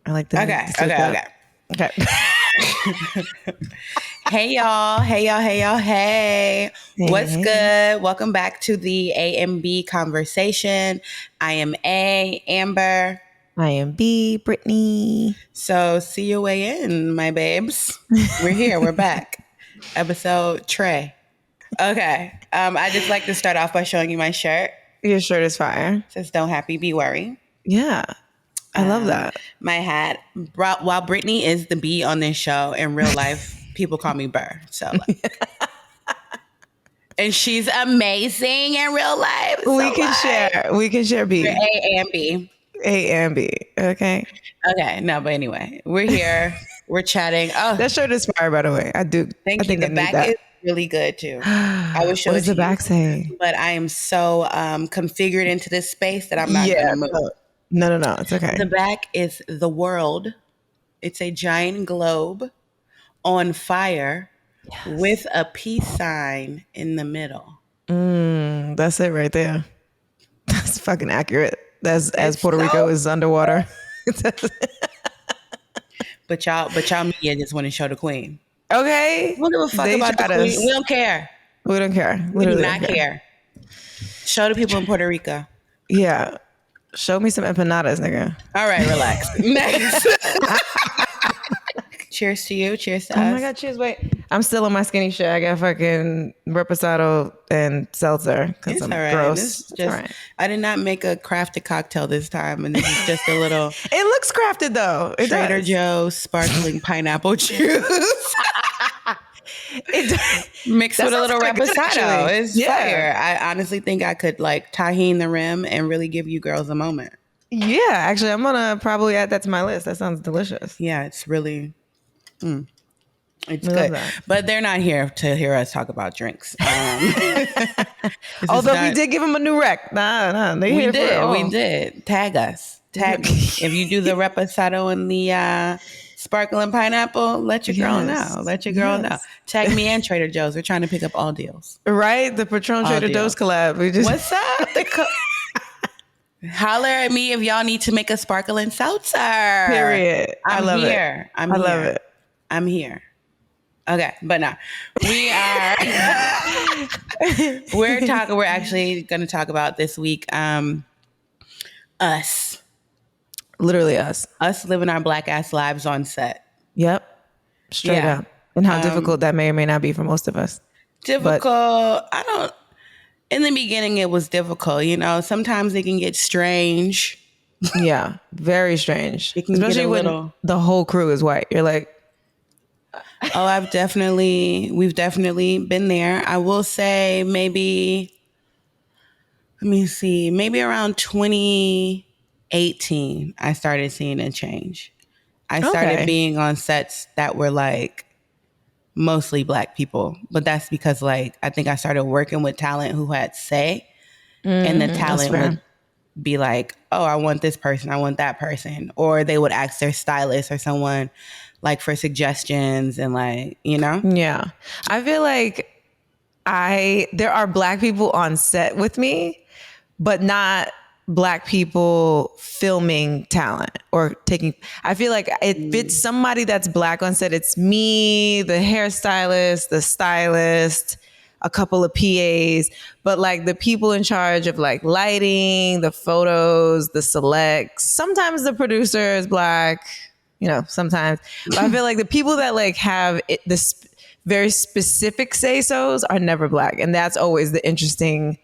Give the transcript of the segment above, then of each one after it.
I like the Okay. Okay. Hey y'all. Hey. What's Hey. good? Welcome back to the A and B conversation. I am A, Amber. I am B, Brittany. So see your way in, my babes. We're here. We're back. Episode Trey. Okay. I just like to start off by showing you my shirt. Your shirt is fire. It says "Don't happy, be worry." Yeah. I love that. My hat. While Brittany is the B on this show, in real life, people call me Burr. So, and she's amazing in real life. We can share B. We're A and B. A and B. Okay. Okay. No, but anyway, we're here. We're chatting. Oh, That shirt is fire, by the way. I do. thank I you. think The I need back that. is really good too. I would show What it does to the back you, say? but I am so configured into this space that I'm not going to move. No. It's okay. The back is the world. It's a giant globe on fire with a peace sign in the middle. That's it right there. That's fucking accurate. As Puerto so- Rico is underwater. But y'all media just want to show the queen. Okay. We don't give a fuck They about the tried queen. us. We don't care. We don't care. We do Literally not don't care. Show the people in Puerto Rico. Yeah. Show me some empanadas, nigga. All right, relax. Next. Cheers to you. Cheers to Oh us. my God, cheers. Wait. I'm still on my skinny shit. I got fucking reposado and seltzer because It's I'm all right. gross. This is It's just, all right. I did not make a crafted cocktail this time, and this is just a little It looks crafted though. It Trader does. Joe's sparkling pineapple juice. Mixed That with a sounds little kinda good, reposado. actually. It's Yeah. fire. I honestly think I could like tahine the rim and really give you girls a moment. Yeah, actually, I'm gonna probably add that to my list. That sounds delicious. Yeah, it's really, it's We good. love that. But they're not here to hear us talk about drinks. Although we did give them a new rec. Nah, they we here for it did, all. we did. Tag us. Tag me. If you do the reposado and the sparkling pineapple, let your girl Yes. know. Let your girl know. Yes. Tag me and Trader Joe's. We're trying to pick up all deals. Right? The Patron Trader deals. Joe's collab. We just What's up? Holler at me if y'all need to make a sparkling seltzer. period. I love here. it. I love it. I'm here. Okay, but no, we are. We're actually going to talk about this week. Us Literally us. living our black ass lives on set. Yep. Straight Yeah. up. And how difficult that may or may not be for most of us. Difficult. In the beginning, it was difficult. You know, sometimes it can get strange. Yeah. Very strange. It can get Especially a when little- the whole crew is white. You're like, Oh, we've definitely been there. I will say maybe around 2018, I started seeing a change. I started Okay. being on sets that were like mostly black people, but that's because like, I think I started working with talent who had say, and the talent fair. would be like, oh, I want this person, I want that person. Or they would ask their stylist or someone like for suggestions and like, you know? yeah. I feel like there are black people on set with me, but not black people filming talent or taking. I feel like if it's somebody that's black on set, it's me, the hairstylist, the stylist, a couple of PAs, but like the people in charge of like lighting, the photos, the selects, sometimes the producer is black, you know, sometimes. But I feel like the people that like have this very specific say-sos are never black. And that's always the interesting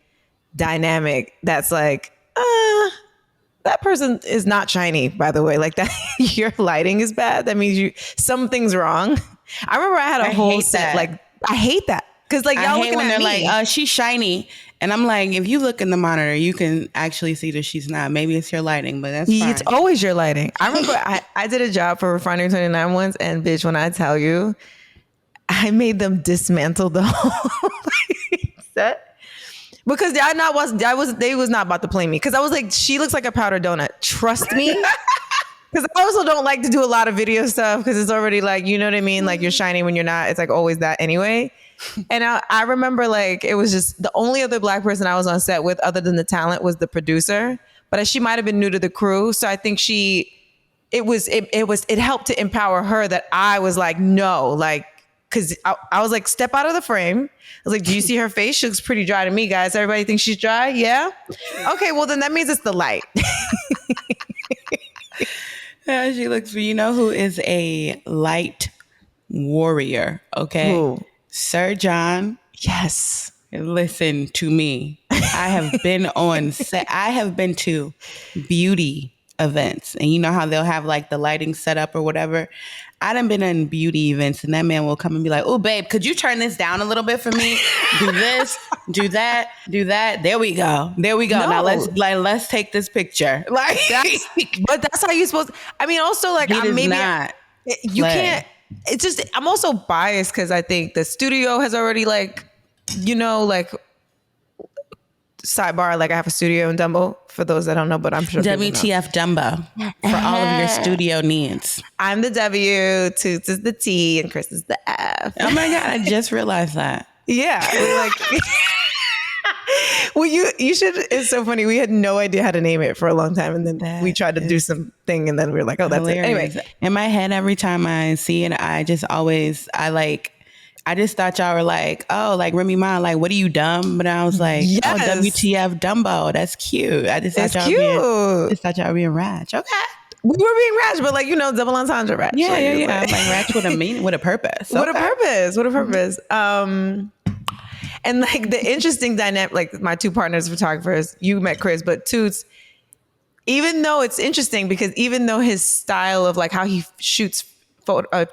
dynamic. That's like, that person is not shiny, by the way. Like that, your lighting is bad. That means something's wrong. I remember I had a whole hate set. that. Like, I hate that. Because like y'all I hate looking when at they're me. like, she's shiny. And I'm like, if you look in the monitor, you can actually see that she's not. Maybe it's your lighting, but that's fine. It's always your lighting. I remember I did a job for Refinery 29 once, and bitch, when I tell you, I made them dismantle the whole set. Because they was not about to play me. Because I was like, she looks like a powdered donut. Trust me. Because I also don't like to do a lot of video stuff because it's already like, you know what I mean? Like you're shiny when you're not. It's like always that anyway. And I remember like it was just the only other black person I was on set with other than the talent was the producer. But she might have been new to the crew. So I think she it helped to empower her that I was like, no, like, because I was like, step out of the frame. I was like, do you see her face? She looks pretty dry to me, guys. Everybody thinks she's dry? Yeah? Okay, well, then that means it's the light. Yeah, she looks, you know who is a light warrior, okay? Who? Sir John. Yes. Listen to me. I have been on set. I have been to beauty events, and you know how they'll have like the lighting set up or whatever. I done been in beauty events, and that man will come and be like, "Oh, babe, could you turn this down a little bit for me? Do this, do that, do that. There we go. There we go. No. Now let's take this picture." Like, But that's how you're supposed to, I mean, also like, he does maybe not. you play. can't, it's just, I'm also biased because I think the studio has already like, you know, like, sidebar, like I have a studio in Dumbo for those that don't know, but I'm sure people know. WTF Dumbo for all of your studio needs. I'm the W, Toots is the T, and Chris is the F. Oh my God, I just realized that. Yeah, we like. Well, you should. It's so funny. We had no idea how to name it for a long time, and then we tried to do something, and then we were like, "Oh, that's Hilarious. it." Anyway, in my head, every time I see it, I just thought y'all were like, "Oh, like Remy Ma, like what are you dumb?" But I was like, Yes. "Oh, WTF Dumbo, that's cute." I just it's thought cute. y'all were being ratch. Okay. We were being ratch, but like, you know, double entendre ratch. Yeah, like, yeah, it's yeah. like- Like ratch with a meaning, with a purpose. What a Okay. purpose. What a purpose. And like the interesting dynamic, like my two partners, photographers, you met Chris, but Toots, even though it's interesting because even though his style of like how he shoots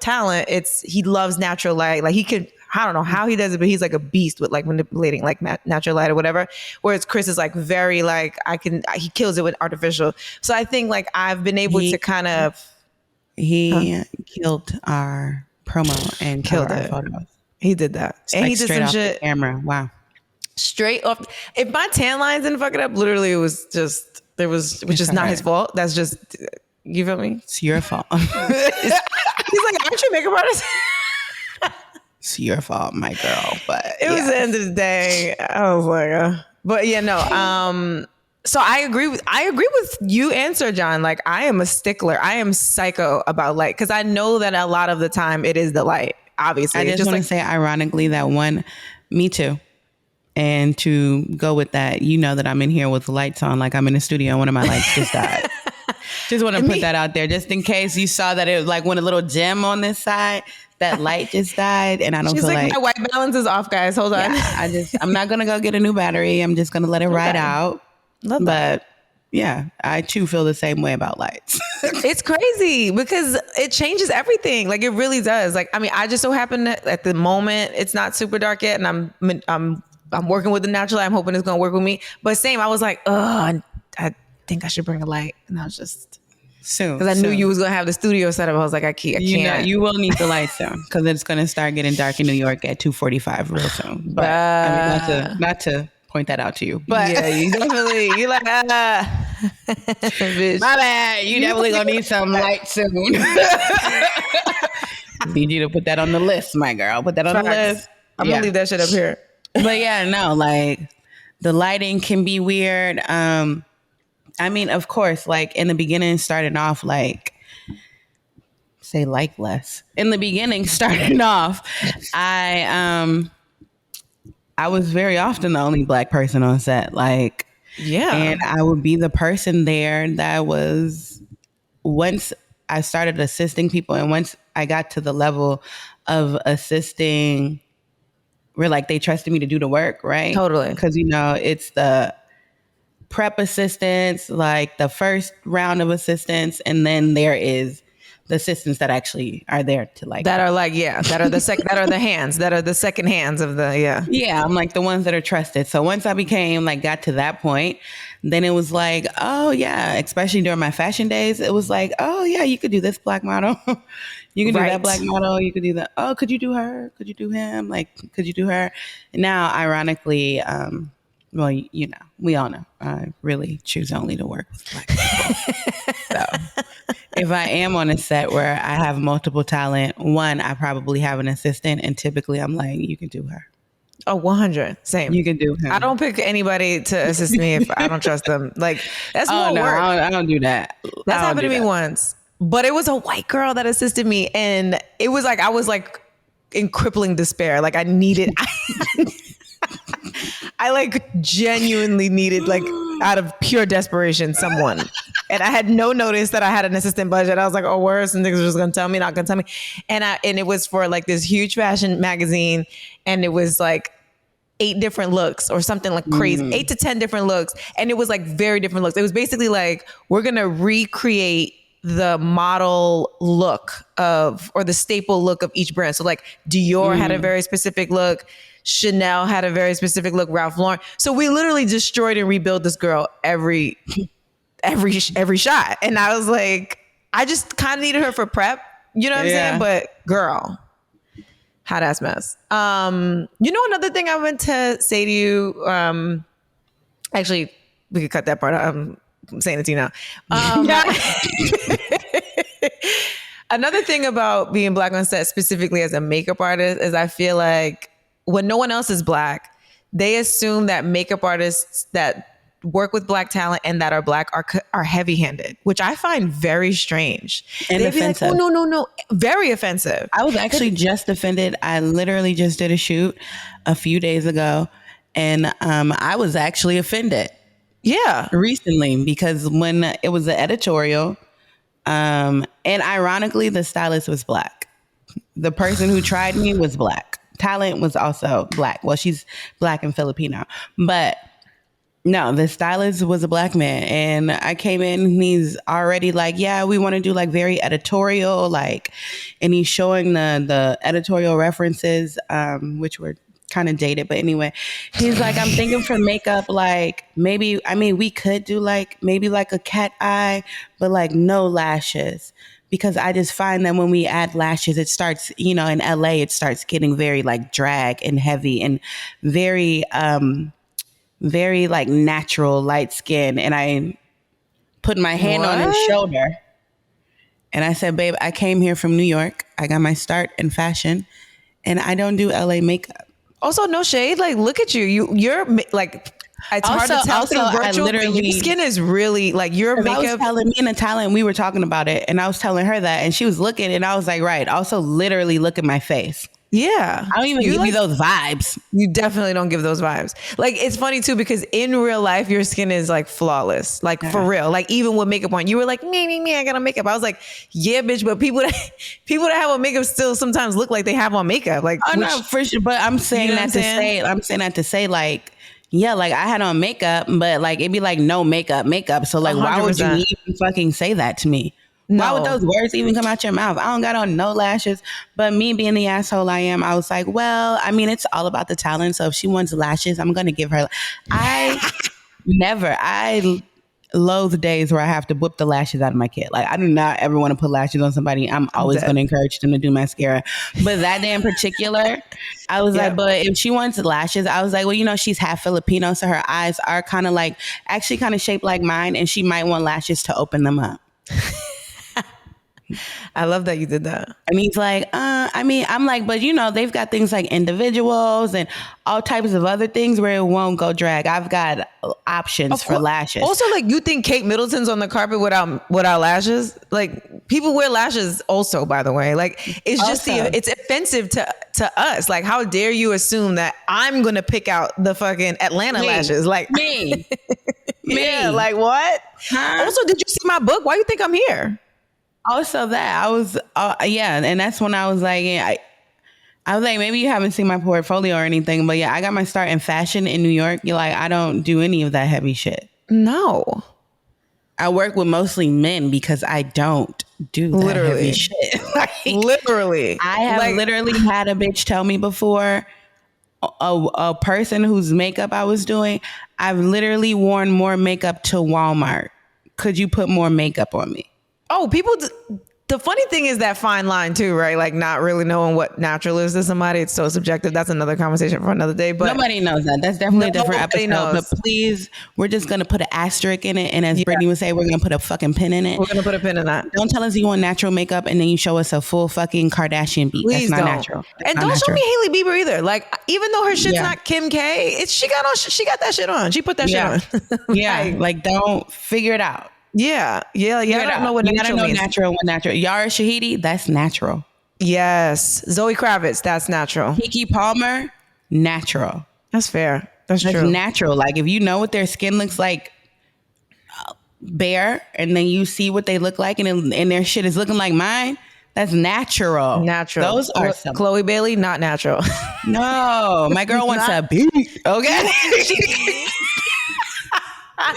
talent, he loves natural light. Like he could, I don't know how he does it, but he's like a beast with like manipulating like natural light or whatever. Whereas Chris is like very like, he kills it with artificial. So I think like I've been able to kind of. He killed our promo and Killed killed our it. photos. He did that. And Like he did straight some off shit the camera. Wow. straight off. If my tan lines didn't fuck it up, literally it was just, which is not his fault. That's just, you feel me? It's your fault. He's like, aren't you a makeup artist? It's your fault, my girl. But It was the end of the day. I was like, but yeah, no. So I agree with you and Sir John. Like I am a stickler. I am psycho about light because I know that a lot of the time it is the light. Obviously, I just want to say, ironically, that me too. And to go with that, you know that I'm in here with the lights on, like I'm in the studio. One of my lights just died. Just want to put that out there, just in case you saw that it was like when a little gem on this side. That light just died, and I don't She's feel like, my white balance is off, guys. Hold on. Yeah, I'm not gonna go get a new battery. I'm just gonna let it ride out. Love that. But yeah, I too feel the same way about lights. It's crazy because it changes everything. Like it really does. Like, I mean, I just so happen that at the moment it's not super dark yet, and I'm working with the natural light. I'm hoping it's gonna work with me. But same, I was like, oh, I think I should bring a light, and I was just soon because I knew you was gonna have the studio set up. I was like, I can't. You know, you will need the lights soon because it's gonna start getting dark in New York at 2:45 real soon. But I mean, not to point that out to you, but yeah, you definitely you like bitch. My bad. You definitely gonna need some light soon. Need you to put that on the list, my girl. Put that on the list. I'm gonna leave that shit up here. But yeah, no, like the lighting can be weird. I mean, of course, like in the beginning, starting off like say like less. In the beginning, starting off, I was very often the only Black person on set. Like, yeah, and I would be the person there that was, once I started assisting people and once I got to the level of assisting where like they trusted me to do the work, right? Totally. Because, you know, it's the prep assistants, like the first round of assistants, and then there is the assistants that actually are there to like that are like that are the second hands of the yeah, I'm like the ones that are trusted. So once I got to that point, then it was like, oh yeah, especially during my fashion days, it was like, oh yeah, you could do this Black model. You can do that Black model. You could do that. Oh, could you do her? Could you do him? Like, could you do her? And now, ironically, well, you know, we all know I really choose only to work with Black people. So if I am on a set where I have multiple talent, one, I probably have an assistant, and typically I'm like, you can do her. Oh, 100. Same. You can do him. I don't pick anybody to assist me if I don't trust them. Like that's more work. I don't do that. That's happened to me once. but it was a white girl that assisted me, and it was like I was like in crippling despair. Like I needed, I like genuinely needed, like out of pure desperation, someone. And I had no notice that I had an assistant budget. I was like, oh, where's some niggas just gonna tell me, not gonna tell me. And it was for like this huge fashion magazine, and it was like 8 different looks or something like crazy, 8 to 10 different looks. And it was like very different looks. It was basically like, we're gonna recreate the model look of, or the staple look of each brand. So like Dior had a very specific look. Chanel had a very specific look. Ralph Lauren. So we literally destroyed and rebuilt this girl every shot. And I was like, I just kind of needed her for prep. You know what I'm saying? But girl, hot ass mess. You know, another thing I meant to say to you, actually, we could cut that part out. I'm saying it to you now. Another thing about being Black on set, specifically as a makeup artist, is I feel like when no one else is Black, they assume that makeup artists that work with Black talent and that are Black are heavy-handed, which I find very strange. And they'd offensive. be like, oh, no, very offensive. I was actually just offended. I literally just did a shoot a few days ago, and I was actually offended. Yeah. Recently, because when it was the editorial, and ironically, the stylist was Black. The person who tried me was Black. Talent was also Black. Well, she's Black and Filipino, but no, the stylist was a Black man. And I came in and he's already like, yeah, we want to do like very editorial, like, and he's showing the editorial references, which were kind of dated. But anyway, he's like, I'm thinking for makeup, like maybe, I mean, we could do like maybe like a cat eye, but like no lashes. Because I just find that when we add lashes, it starts, you know, in LA, it starts getting very like drag and heavy and very, very like natural light skin. And I put my hand on his shoulder and I said, babe, I came here from New York. I got my start in fashion and I don't do LA makeup. Also, no shade. Like, look at you. You're like, it's hard to tell through virtual, but your skin is really like your makeup. I was telling me and Natalia, and we were talking about it, and I was telling her that, and she was looking, and I was like, right. Also, literally look at my face. Yeah. I don't even give you those vibes. You definitely don't give those vibes. Like, it's funny too, because in real life, your skin is like flawless. Like for real. Like even with makeup on, you were like, me, I got on makeup. I was like, yeah, bitch. But people that have on makeup still sometimes look like they have on makeup. Like, no, for sure. But I'm saying that to say like, yeah, like I had on makeup, but like it'd be like no makeup. So like, 100%. Why would you even fucking say that to me? No. Why would those words even come out your mouth? I don't got on no lashes, but me being the asshole I am, I was like, well, I mean, it's all about the talent. So if she wants lashes, I'm going to give her. I loathe days where I have to whip the lashes out of my kid. Like I do not ever want to put lashes on somebody. I'm always going to encourage them to do mascara. But that day in particular, I was like, but if she wants lashes, I was like, well, you know, she's half Filipino. So her eyes are kind of like, actually kind of shaped like mine. And she might want lashes to open them up. I love that you did that. And he's like, I mean, I'm like, but you know, they've got things like individuals and all types of other things where it won't go drag. I've got options for lashes. Also, like, you think Kate Middleton's on the carpet without lashes? Like, people wear lashes also, by the way. Like, it's just it's offensive to us. Like, how dare you assume that I'm going to pick out the fucking Atlanta lashes? Like, me. Yeah, like what? Huh? Also, did you see my book? Why do you think I'm here? Also that I was, and that's when I was like, I was like, maybe you haven't seen my portfolio or anything, but yeah, I got my start in fashion in New York. You're like, I don't do any of that heavy shit. No. I work with mostly men because I don't do that heavy shit. Like, literally. I have literally had a bitch tell me before, a person whose makeup I was doing, I've literally worn more makeup to Walmart. Could you put more makeup on me? Oh, people, the funny thing is that fine line too, right? Like not really knowing what natural is to somebody. It's so subjective. That's another conversation for another day. But nobody knows that. That's definitely a different episode. Knows. But please, we're just going to put an asterisk in it. And as Brittany would say, we're going to put a fucking pin in it. We're going to put a pin in that. Don't tell us you want natural makeup and then you show us a full fucking Kardashian beat. Please That's not don't. natural. And don't show me Hailey Bieber either. Like, even though her shit's not Kim K, she got that shit on. She put that shit on. Yeah, like don't figure it out. Yeah. I don't know what you gotta natural know means. natural and what natural. Yara Shahidi, that's natural. Yes. Zoe Kravitz, that's natural. Kiki Palmer, natural. That's fair. That's That's true. natural. Like if you know what their skin looks like bare, and then you see what they look like, and their shit is looking like mine, that's natural. Natural. Those are some. Chloe Bailey, not natural. No, my girl wants a beat. Okay,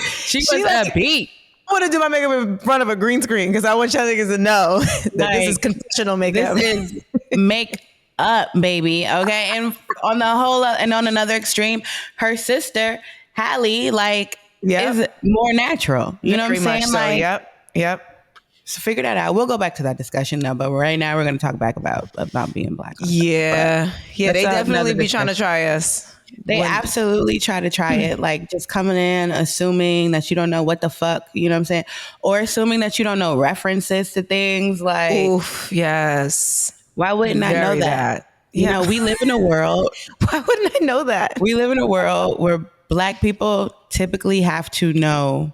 she wants a beat. I want to do my makeup in front of a green screen because I want y'all niggas to know that this is confessional makeup. This is make up, baby. Okay, and on the whole, and on another extreme, her sister Hallie, is more natural. You know what I'm saying? So, yep. So figure that out. We'll go back to that discussion now, but right now we're going to talk back about being black. Yeah. They definitely be trying to try us. They absolutely try to try it. Like just coming in, assuming that you don't know what the fuck, you know what I'm saying? Or assuming that you don't know references to things like. Oof, yes. Why wouldn't I know that? You know, we live in a world. Why wouldn't I know that? We live in a world where black people typically have to know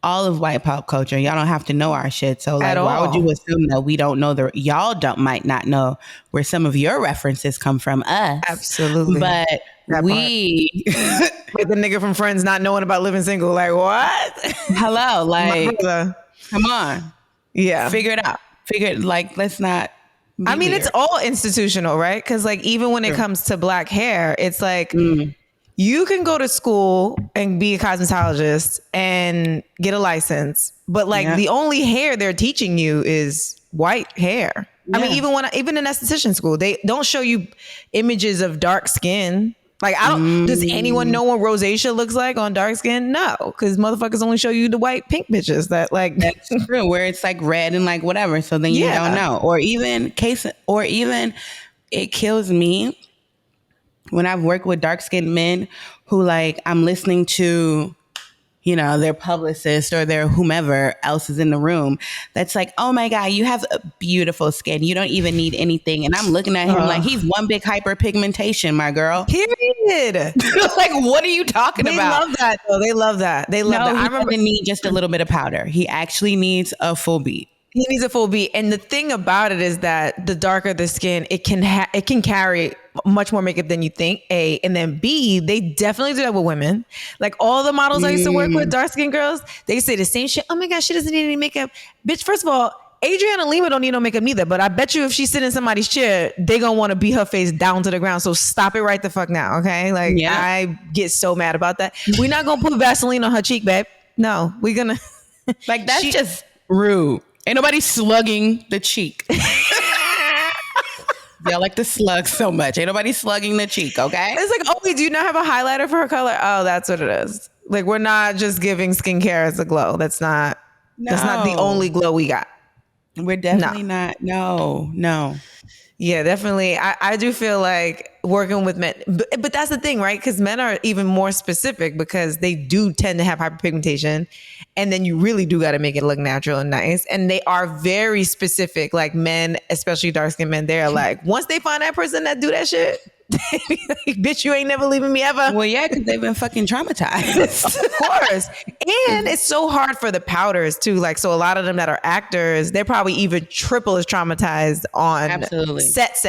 all of white pop culture. Y'all don't have to know our shit. So like, why would you assume that we don't know might not know where some of your references come from us? Absolutely. But like the nigga from Friends not knowing about living single. Like what? Hello. Like, come on. Yeah. Figure it out. Let's not. I mean, it's all institutional, right? Because like, even when it comes to black hair, it's like, you can go to school and be a cosmetologist and get a license, but like the only hair they're teaching you is white hair. Yeah. I mean, even in esthetician school, they don't show you images of dark skin. Like, does anyone know what rosacea looks like on dark skin? No, because motherfuckers only show you the white pink bitches that like. That's true, where it's like red and like whatever. So then you don't know. Or even it kills me when I've worked with dark-skinned men who like I'm listening to, you know, their publicist or their whomever else is in the room that's like, oh my God, you have a beautiful skin. You don't even need anything. And I'm looking at him like he's one big hyperpigmentation, my girl. Period. Like, what are you talking about? They love that though. They love that. I remember he need just a little bit of powder. He actually needs a full beat. He needs a full beat. And the thing about it is that the darker the skin, it can carry much more makeup than you think, A. And then B, they definitely do that with women. Like all the models I used to work with, dark skinned girls, they say the same shit. Oh my God, she doesn't need any makeup. Bitch, first of all, Adriana Lima don't need no makeup neither. But I bet you if she's sitting in somebody's chair, they gonna want to beat her face down to the ground. So stop it right the fuck now, okay? Like I get so mad about that. We're not gonna put Vaseline on her cheek, babe. No, we're gonna. Like that's just rude. Ain't nobody slugging the cheek. Y'all like to slug so much. Ain't nobody slugging the cheek, okay? It's like, oh, wait, do you not have a highlighter for her color? Oh, that's what it is. Like, we're not just giving skincare as a glow. That's not the only glow we got. We're definitely not. No. Yeah, definitely. I do feel like working with men, but that's the thing, right? Because men are even more specific because they do tend to have hyperpigmentation, and then you really do got to make it look natural and nice. And they are very specific, like men, especially dark skinned men. They're like, once they find that person that do that shit, they be like, bitch, you ain't never leaving me ever. Well, yeah, because they've been fucking traumatized. Of course. And it's so hard for the powders too. Like, so a lot of them that are actors, they're probably even triple as traumatized on set.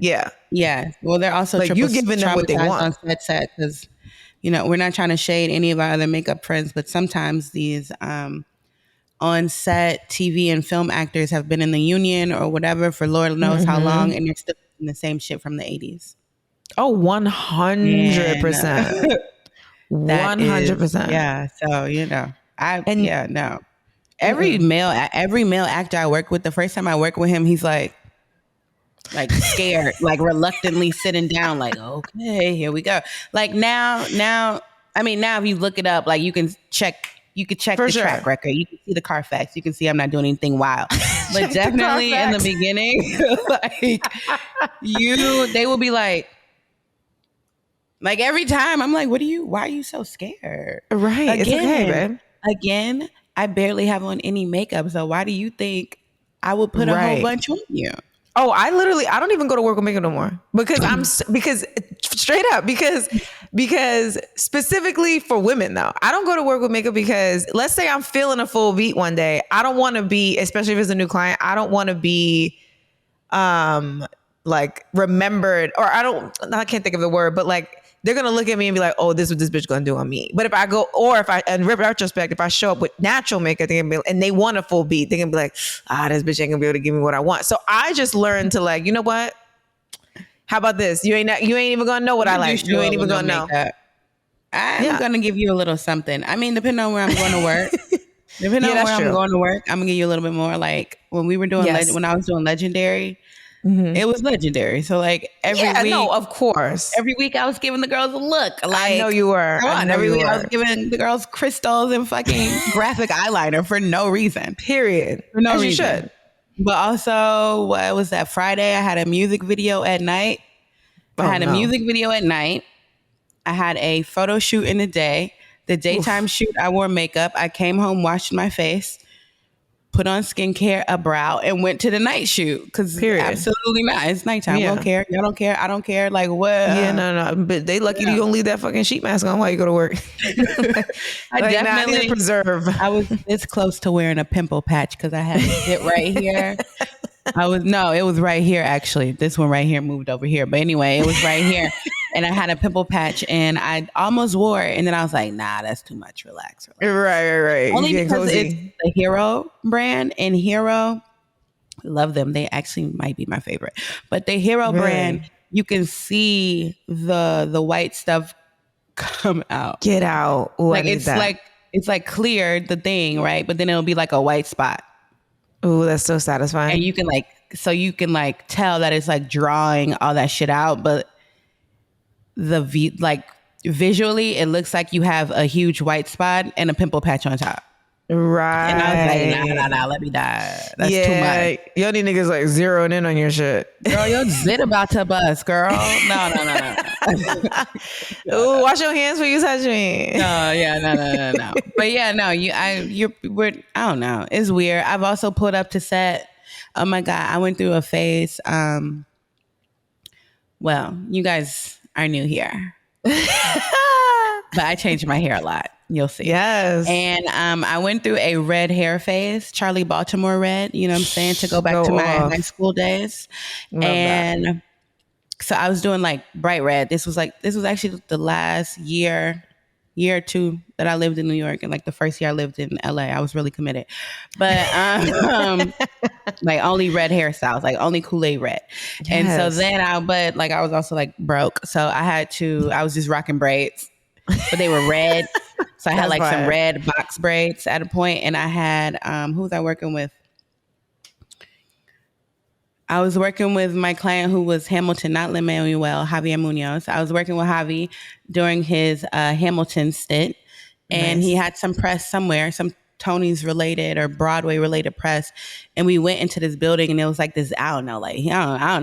Yeah. Yeah. Well, they're also like you giving them what they want on set because, you know, we're not trying to shade any of our other makeup friends, but sometimes these on set TV and film actors have been in the union or whatever for Lord knows how long, and they're still in the same shit from the 80s. Oh, 100%. 100%. Yeah. So, you know, Every male actor I work with, the first time I work with him, he's like scared, like reluctantly sitting down, like, okay, here we go. Like now, if you look it up, like you can check the track record. You can see the Carfax. You can see I'm not doing anything wild. But definitely in the beginning, they will be like every time I'm like, why are you so scared? Right. It's okay, babe. Again, I barely have on any makeup. So why do you think I would put a whole bunch on you? Oh, I don't even go to work with makeup no more because because straight up because specifically for women though, I don't go to work with makeup because let's say I'm feeling a full beat one day. I don't want to be, especially if it's a new client, I don't want to be like remembered, or I can't think of the word, but like they're gonna look at me and be like, oh, this is what this bitch gonna do on me. But if I go, or if I, in retrospect, if I show up with natural makeup, they can be, and they want a full beat, they can be like, this bitch ain't gonna be able to give me what I want. So I just learned to like, you know what? How about this? You ain't even gonna know what I like. You ain't even gonna know. I'm gonna give you a little something. I mean, depending on where I'm going to work. Depending on where I'm going to work, I'm gonna give you a little bit more. Like when we were doing, when I was doing Legendary, it was Legendary. So like every week, no, of course, every week I was giving the girls a look. Like, I know you were. Every week I was giving the girls crystals and fucking graphic eyeliner for no reason. Period. For no reason. You should. But also, what was that Friday? I had a music video at night. I had a music video at night. I had a photo shoot in the day. The daytime shoot, I wore makeup. I came home, washed my face, put on skincare, a brow, and went to the night shoot. Because absolutely not. It's nighttime. We don't care. Y'all don't care. I don't care. Like, what? Yeah, no. But they lucky you don't leave that fucking sheet mask on while you go to work. I definitely preserve. I was this close to wearing a pimple patch because I had it right here. It was right here actually. This one right here moved over here. But anyway, it was right here. And I had a pimple patch and I almost wore it. And then I was like, nah, that's too much. Relax. Right. Only because it's the Hero brand, and Hero, love them. They actually might be my favorite. But the Hero brand, you can see the white stuff come out. Get out. Ooh, like it's like cleared the thing, right? But then it'll be like a white spot. Ooh, that's so satisfying. And you can tell that it's like drawing all that shit out, but visually it looks like you have a huge white spot and a pimple patch on top. Right. And I was like, nah, let me die. That's too much. Y'all need niggas like zeroing in on your shit. Girl, your zit about to bust, girl. No. Ooh, wash your hands when you touch me. No. But yeah, no, I don't know. It's weird. I've also pulled up to set. Oh my God, I went through a phase. Well, you guys are new here. But I changed my hair a lot. You'll see. Yes. And I went through a red hair phase, Charlie Baltimore red, you know what I'm saying, to go back to my high school days. And so I was doing like bright red. This was actually the last year or two that I lived in New York, and like the first year I lived in LA. I was really committed. But like only red hairstyles, like only Kool-Aid red. Yes. And so then I was also like broke. So I was just rocking braids, but they were red. So I had like some red box braids at a point, and I had who was I working with? I was working with my client who was Hamilton, not Lin-Manuel, Javier Munoz. I was working with Javi during his Hamilton stint, and he had some press somewhere, some Tony's related or Broadway related press, and we went into this building, and it was like this. I don't know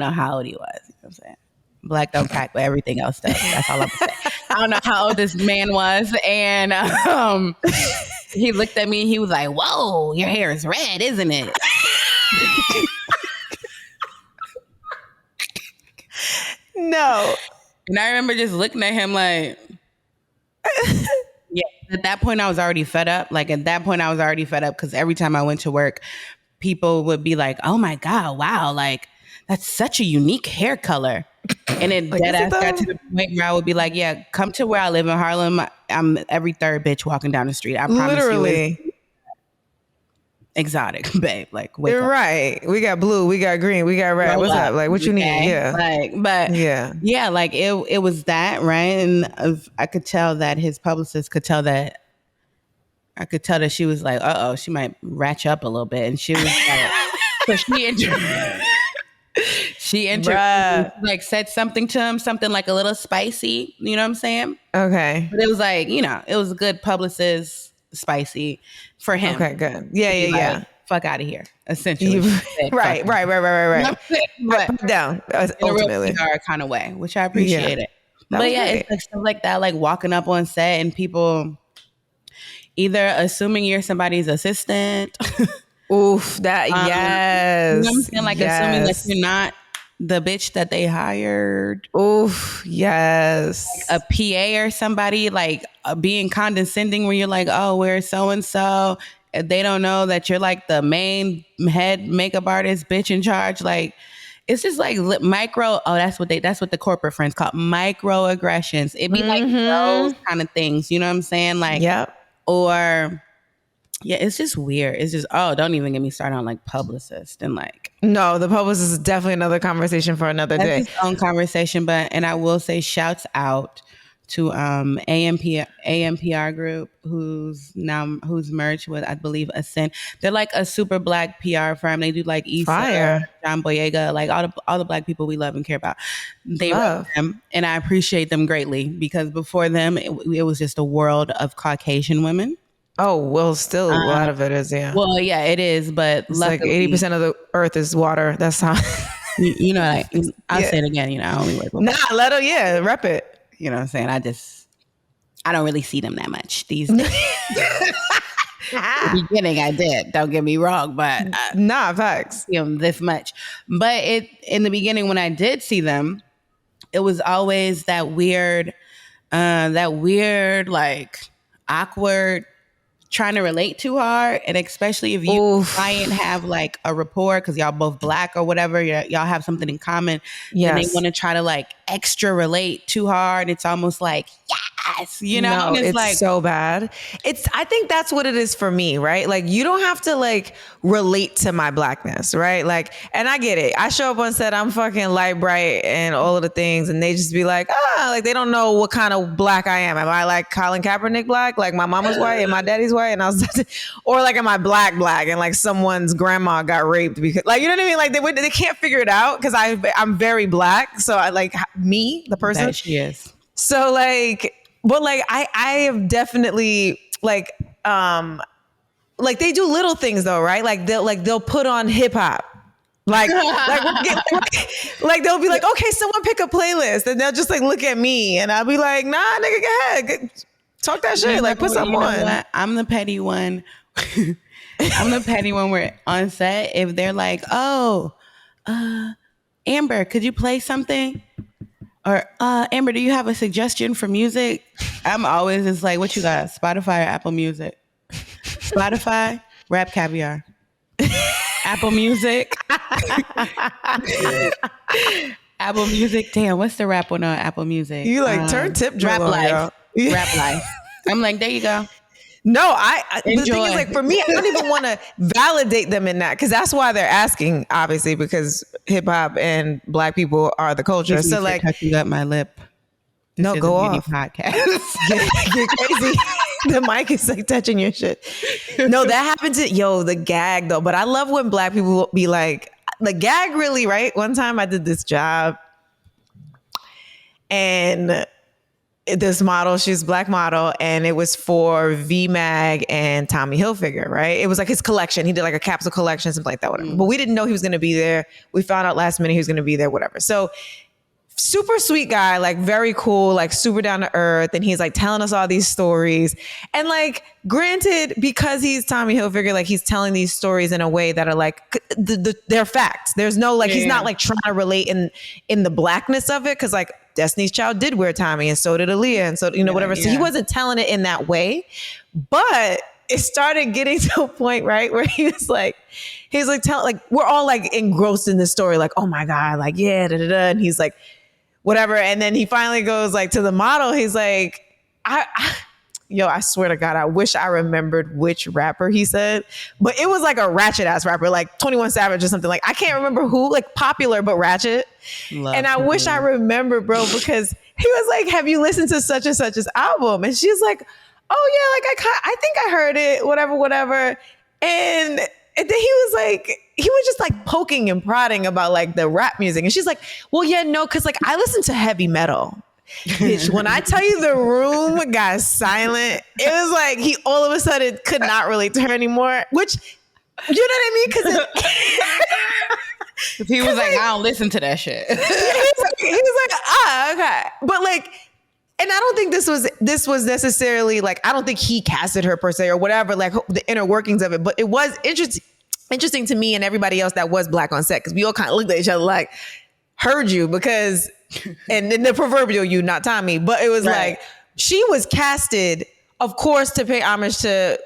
how old he was. You know what I'm saying? Black don't crack, but everything else does. That's all I'm saying. I don't know how old this man was, and he looked at me. He was like, "Whoa, your hair is red, isn't it?" No. And I remember just looking at him like, yeah. At that point, I was already fed up. Because every time I went to work, people would be like, "Oh my God, wow, like that's such a unique hair color." And then like, dead ass got to the point where I would be like, "Yeah, come to where I live in Harlem. I'm every third bitch walking down the street. I promise literally. You." Exotic, babe. Like, wake up. Right. We got blue, we got green, we got red. What's up? Like, what you need? Yeah. Like it was that, right? And I could tell that his publicist could tell that. I could tell that she was like, she might ratchet up a little bit, and she was like, so she entered, like said something to him, something like a little spicy. You know what I'm saying? Okay. But it was like, it was a good publicist. Spicy for him. Okay, good. Yeah. Like, fuck out of here. Essentially. Right. But down. Ultimately. In a real kind of way, which I appreciate it. But yeah, it's like stuff like that, like walking up on set and people either assuming you're somebody's assistant Oof, that You know what I'm yes. saying? Like assuming that Yes. you're not the bitch that they hired, Oof, yes. a PA or somebody, like being condescending when you're like, oh, where's so and so? They don't know that you're like the main head makeup artist, bitch in charge. Like, it's just like micro. Oh, that's what the corporate friends call microaggressions. It'd be like those kind of things. You know what I'm saying? Like, Yep. or yeah, it's just weird. It's just, oh, don't even get me started on like publicists and like No, the publicist is definitely another conversation for another that's day. its own conversation. But and I will say shouts out to AMPR Group who's merged with I believe Ascend. They're like a super black PR firm. They do like Issa, Fire. John Boyega, like all the black people we love and care about. They rep Love. them, and I appreciate them greatly because before them it was just a world of Caucasian women. Oh, well, still a lot of it is, yeah. Well, yeah, it is, but It's like luckily, 80% of the earth is water. That's how. you know, I'll Yeah. say it again. You know, I only work with Nah, let her, yeah, rep it. you know what I'm saying? I don't really see them that much these days. In the beginning, I did. Don't get me wrong, but I Nah, facts. see them this much. But in the beginning, when I did see them, it was always that weird, like awkward, trying to relate too hard, and especially if you Oof. try and have like a rapport because y'all both black or whatever, y'all have something in common, and they Yes. want to try to like extra relate too hard. It's almost like yes, you know, No, and it's like so bad. I think that's what it is for me, right? Like you don't have to like relate to my blackness, right? Like, and I get it. I show up on set, I'm fucking light bright and all of the things, and they just be like, like they don't know what kind of black I am. Am I like Colin Kaepernick black? Like my mama's white and my daddy's white, and I was, or like am I black and like someone's grandma got raped because, like, you know what I mean? Like they can't figure it out because I'm very black, so I like me, the person. that she is. So like, but like I have definitely like they do little things though, right? Like they'll put on hip hop. Like like they'll be like, okay, someone pick a playlist, and they'll just like look at me, and I'll be like, nah, nigga, go ahead, talk that shit, like put something on. What? I'm the petty one. I'm the petty one where on set, if they're like, oh, Amber, could you play something? Or Amber, do you have a suggestion for music? I'm always just like, what you got? Spotify or Apple Music? Spotify, Rap Caviar. Apple Music. Apple Music. Damn, what's the rap one on Apple Music? You like turn tip drill Rap on, Life. yo. Rap Life. I'm like, there you go. No, the thing Enjoy. is, like, for me, I don't even want to validate them in that, because that's why they're asking, obviously, because hip hop and black people are the culture. So like, touching up my lip. no, This go is a beauty off. podcast. Get crazy. The mic is like touching your shit. No, that happened to the gag though. But I love when black people will be like, the gag really, right? One time I did this job, and this model, she's a black model, and it was for VMAG and Tommy Hilfiger, right? It was like his collection. He did like a capsule collection, something like that, whatever. But we didn't know he was going to be there. We found out last minute he was going to be there, whatever. So super sweet guy, like very cool, like super down to earth. And he's like telling us all these stories. And like, granted, because he's Tommy Hilfiger, like he's telling these stories in a way that are like, they're facts. There's no, like, he's not like trying to relate in the blackness of it. Cause like Destiny's Child did wear Tommy, and so did Aaliyah. And so, whatever. So he wasn't telling it in that way, but it started getting to a point, right, where he's like telling, like, we're all like engrossed in this story. Like, oh my God, like, yeah, da, da, da. And he's like, whatever. And then he finally goes like to the model. He's like, I swear to God, I wish I remembered which rapper he said, but it was like a ratchet ass rapper, like 21 Savage or something. Like, I can't remember who, like popular, but ratchet. And I wish I remembered, bro, because he was like, have you listened to such and such's album? And she's like, oh yeah, like I think I heard it, whatever. And then he was just like poking and prodding about like the rap music. And she's like, well, yeah, no, because like I listen to heavy metal. Bitch, when I tell you the room got silent, it was like he all of a sudden could not relate to her anymore, which, you know what I mean? Because he was like, I don't listen to that shit. he was like, okay. But like, and I don't think this was necessarily like, I don't think he casted her per se or whatever, like the inner workings of it, but it was interesting. interesting to me and everybody else that was black on set, because we all kind of looked at each other like, heard you, because, and then the proverbial you, not Tommy, but it was like, she was casted, of course, to pay homage to,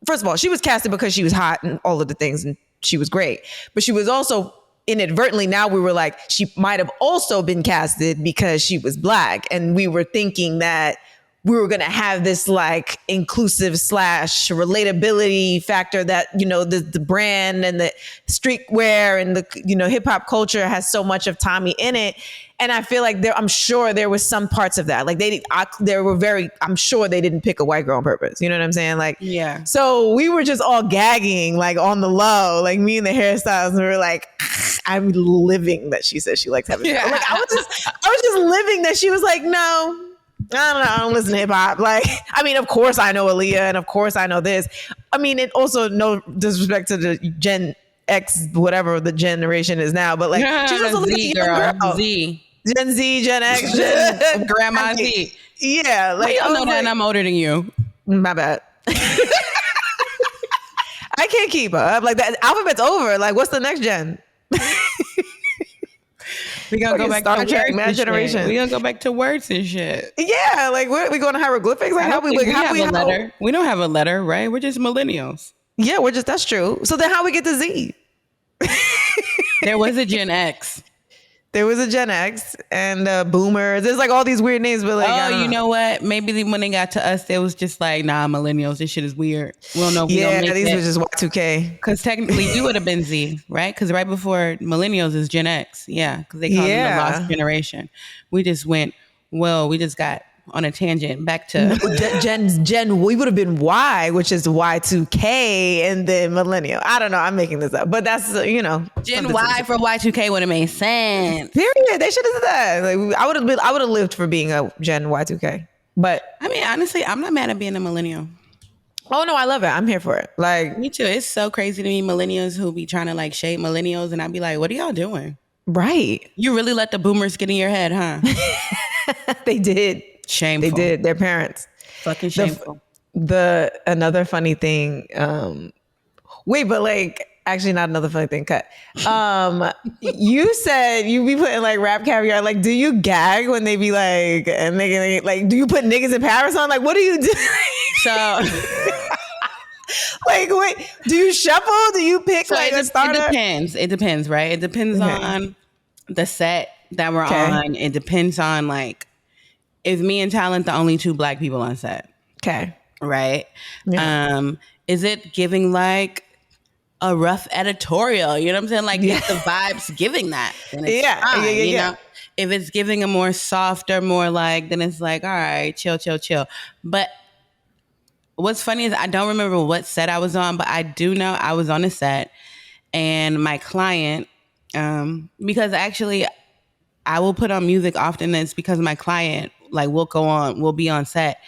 first of all, she was casted because she was hot and all of the things, and she was great. But she was also inadvertently, now we were like, she might have also been casted because she was black. And we were thinking that we were going to have this like inclusive / relatability factor that, you know, the brand and the streetwear and the, you know, hip hop culture has so much of Tommy in it. And I feel like I'm sure there was some parts of that. Like I'm sure they didn't pick a white girl on purpose. You know what I'm saying? Like, yeah. So we were just all gagging, like on the low, like me and the hairstylists, and we were like, I'm living that she says she likes having hair. Like I was just living that she was like, no, I don't know, I don't listen to hip hop. Like, I mean, of course I know Aaliyah, and of course I know this. I mean, and also no disrespect to the Gen X, whatever the generation is now, but like she's also like a young girl. Gen Z, Gen X, Grandma Z. Yeah, like you don't know that, and I'm older than you. My bad. I can't keep up. Like that alphabet's over. Like, what's the next gen? We gonna go back Star to Trek, words Mad Generation. We gonna go back to words and shit. Yeah, like we going to hieroglyphics? Like how we have a letter? We don't have a letter, right? We're just millennials. Yeah, that's true. So then how we get to Z? There was a Gen X. There was a Gen X and boomers. There's like all these weird names, but like, you know what? Maybe when they got to us, it was just like, nah, millennials. This shit is weird. We don't know if we don't make these were just Y2K. Because technically, we would have been Z, right? Because right before millennials is Gen X. Yeah, because they call them the lost generation. We just went, we just got on a tangent back to Gen. We would have been Y, which is Y2K, and then millennial. I don't know. I'm making this up, but that's Gen Y for Y2K would have made sense. Period. They should have said that. Like, I would have lived for being a Gen Y2K. But I mean, honestly, I'm not mad at being a millennial. Oh no, I love it. I'm here for it. Like me too. It's so crazy to me, millennials who be trying to like shade millennials, and I'd be like, what are y'all doing? Right. You really let the boomers get in your head, huh? They did. Shameful. They did. Their parents. Fucking shameful. Another funny thing. But like actually not another funny thing. Cut. You said you be putting like rap caviar. Like, do you gag when they be like, and they like, do you put niggas in Paris on? Like, what do you do? So. Like, wait, do you shuffle? Do you pick like a starter? It depends. It depends, right? It depends on the set that we're on. It depends on like, is me and Talent the only two black people on set? Okay. Right? Yeah. Is it giving like a rough editorial? You know what I'm saying? Like, if the vibe's giving that, then it's fine, you know? If it's giving a more softer, more like, then it's like, all right, chill. But what's funny is I don't remember what set I was on, but I do know I was on a set and my client, because actually I will put on music often. It's because my client, like, we'll be on set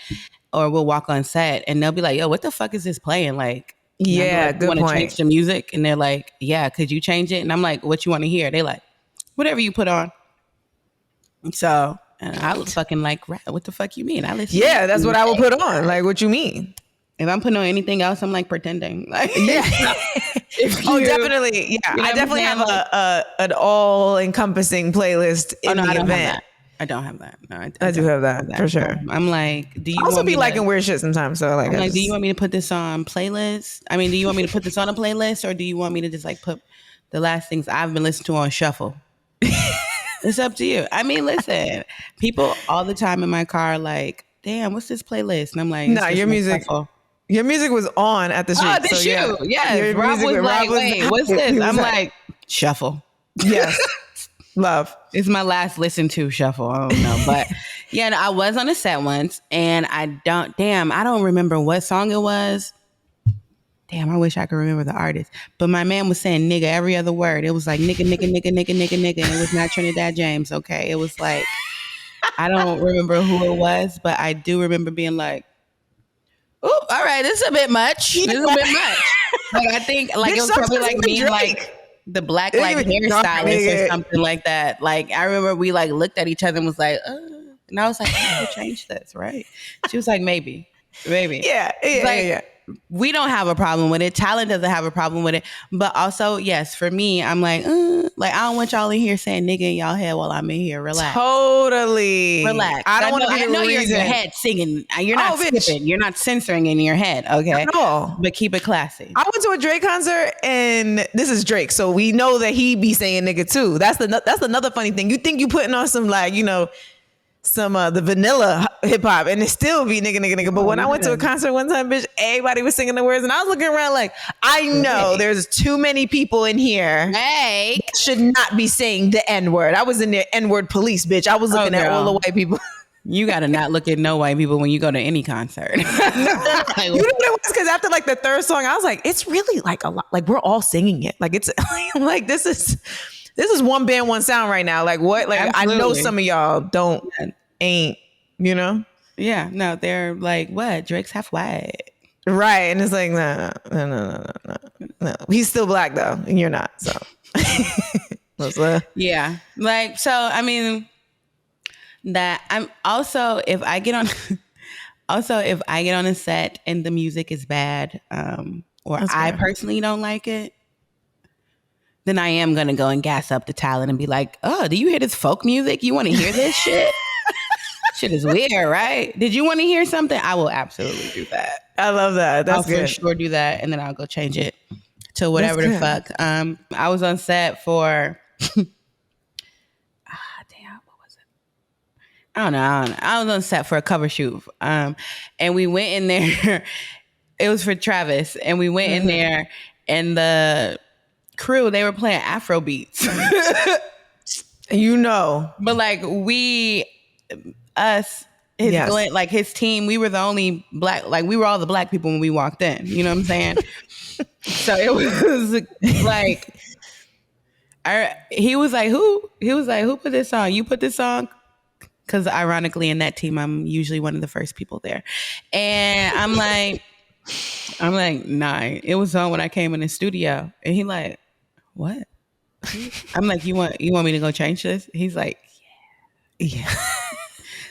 or we'll walk on set and they'll be like, yo, what the fuck is this playing? Like, good want to point. change the music? And they're like, yeah, could you change it? And I'm like, what you want to hear? They like, whatever you put on. So, and I was fucking like, what the fuck you mean? I listen. Yeah, that's what I would put on. Like, what you mean? If I'm putting on anything else, I'm like pretending. Like, definitely. Yeah, I definitely have an all-encompassing playlist in the event. I don't have that. No, I do have that for sure. I'm like, do you also be liking weird shit sometimes? So like, do you want me to put this on playlist? I mean, do you want me to put this on a playlist, or do you want me to just like put the last things I've been listening to on shuffle? It's up to you. I mean, listen, people all the time in my car like, damn, what's this playlist? And I'm like, nah, your music. Shuffle. Your music was on at the shoot. Oh, the shoot. Yeah. Rob was like, wait, what's this? I'm like, shuffle. Yes. Love. It's my last listen to shuffle. I don't know. But yeah, I was on a set once and I don't remember what song it was. Damn, I wish I could remember the artist. But my man was saying nigga every other word. It was like nigga. And it was not Trinidad James, okay? It was like, I don't remember who it was, but I do remember being like, oh, all right, this is a bit much. Like, I think like it was probably like me like the black like hairstylist or something like that. Like I remember we like looked at each other and was like, and I was like, I need to change this, right? She was like, maybe. Yeah. we don't have a problem with it. Talent doesn't have a problem with it. But also, yes, for me, I'm like I don't want y'all in here saying nigga in y'all head while I'm in here. Relax. Totally. Relax. I don't want to be the I know you're in reason. your head singing. You're not bitch. skipping. You're not censoring in your head. Okay. No. But keep it classy. I went to a Drake concert, and this is Drake, so we know that he be saying nigga too. That's another funny thing. You think you putting on some some the vanilla hip hop, and it still be nigga. But when I went to a concert one time, bitch, everybody was singing the words, and I was looking around like, I know there's too many people in here. Hey, that should not be saying the N word. I was in the N word police, bitch. I was looking at all the white people. You gotta not look at no white people when you go to any concert. You know what it was? Because after like the third song, I was like, it's really like a lot. Like we're all singing it. Like it's like this is one band, one sound right now. Like what? Like absolutely. I know some of y'all ain't, you know? Yeah, no, they're like, what? Drake's half white. Right. And it's like, no. He's still black though, and you're not. So yeah. Like, so I mean that I'm also if I get on a set and the music is bad, or I personally don't like it, then I am gonna go and gas up the talent and be like, oh, do you hear this folk music? You want to hear this shit? Shit is weird, right? Did you want to hear something? I will absolutely do that. I love that. That's good. I'll for sure do that, and then I'll go change it to whatever the fuck. I was on set for I don't know. I was on set for a cover shoot. And we went in there. It was for Travis. And we went in there, and the crew, they were playing Afro beats. But like his team, we were the only black, like we were all the black people when we walked in. You know what I'm saying? So it was like, he was like, who put this on? You put this on? Because ironically, in that team, I'm usually one of the first people there. And I'm like, nah, it was on when I came in the studio. And he like, what? I'm like, you want me to go change this? He's like, yeah.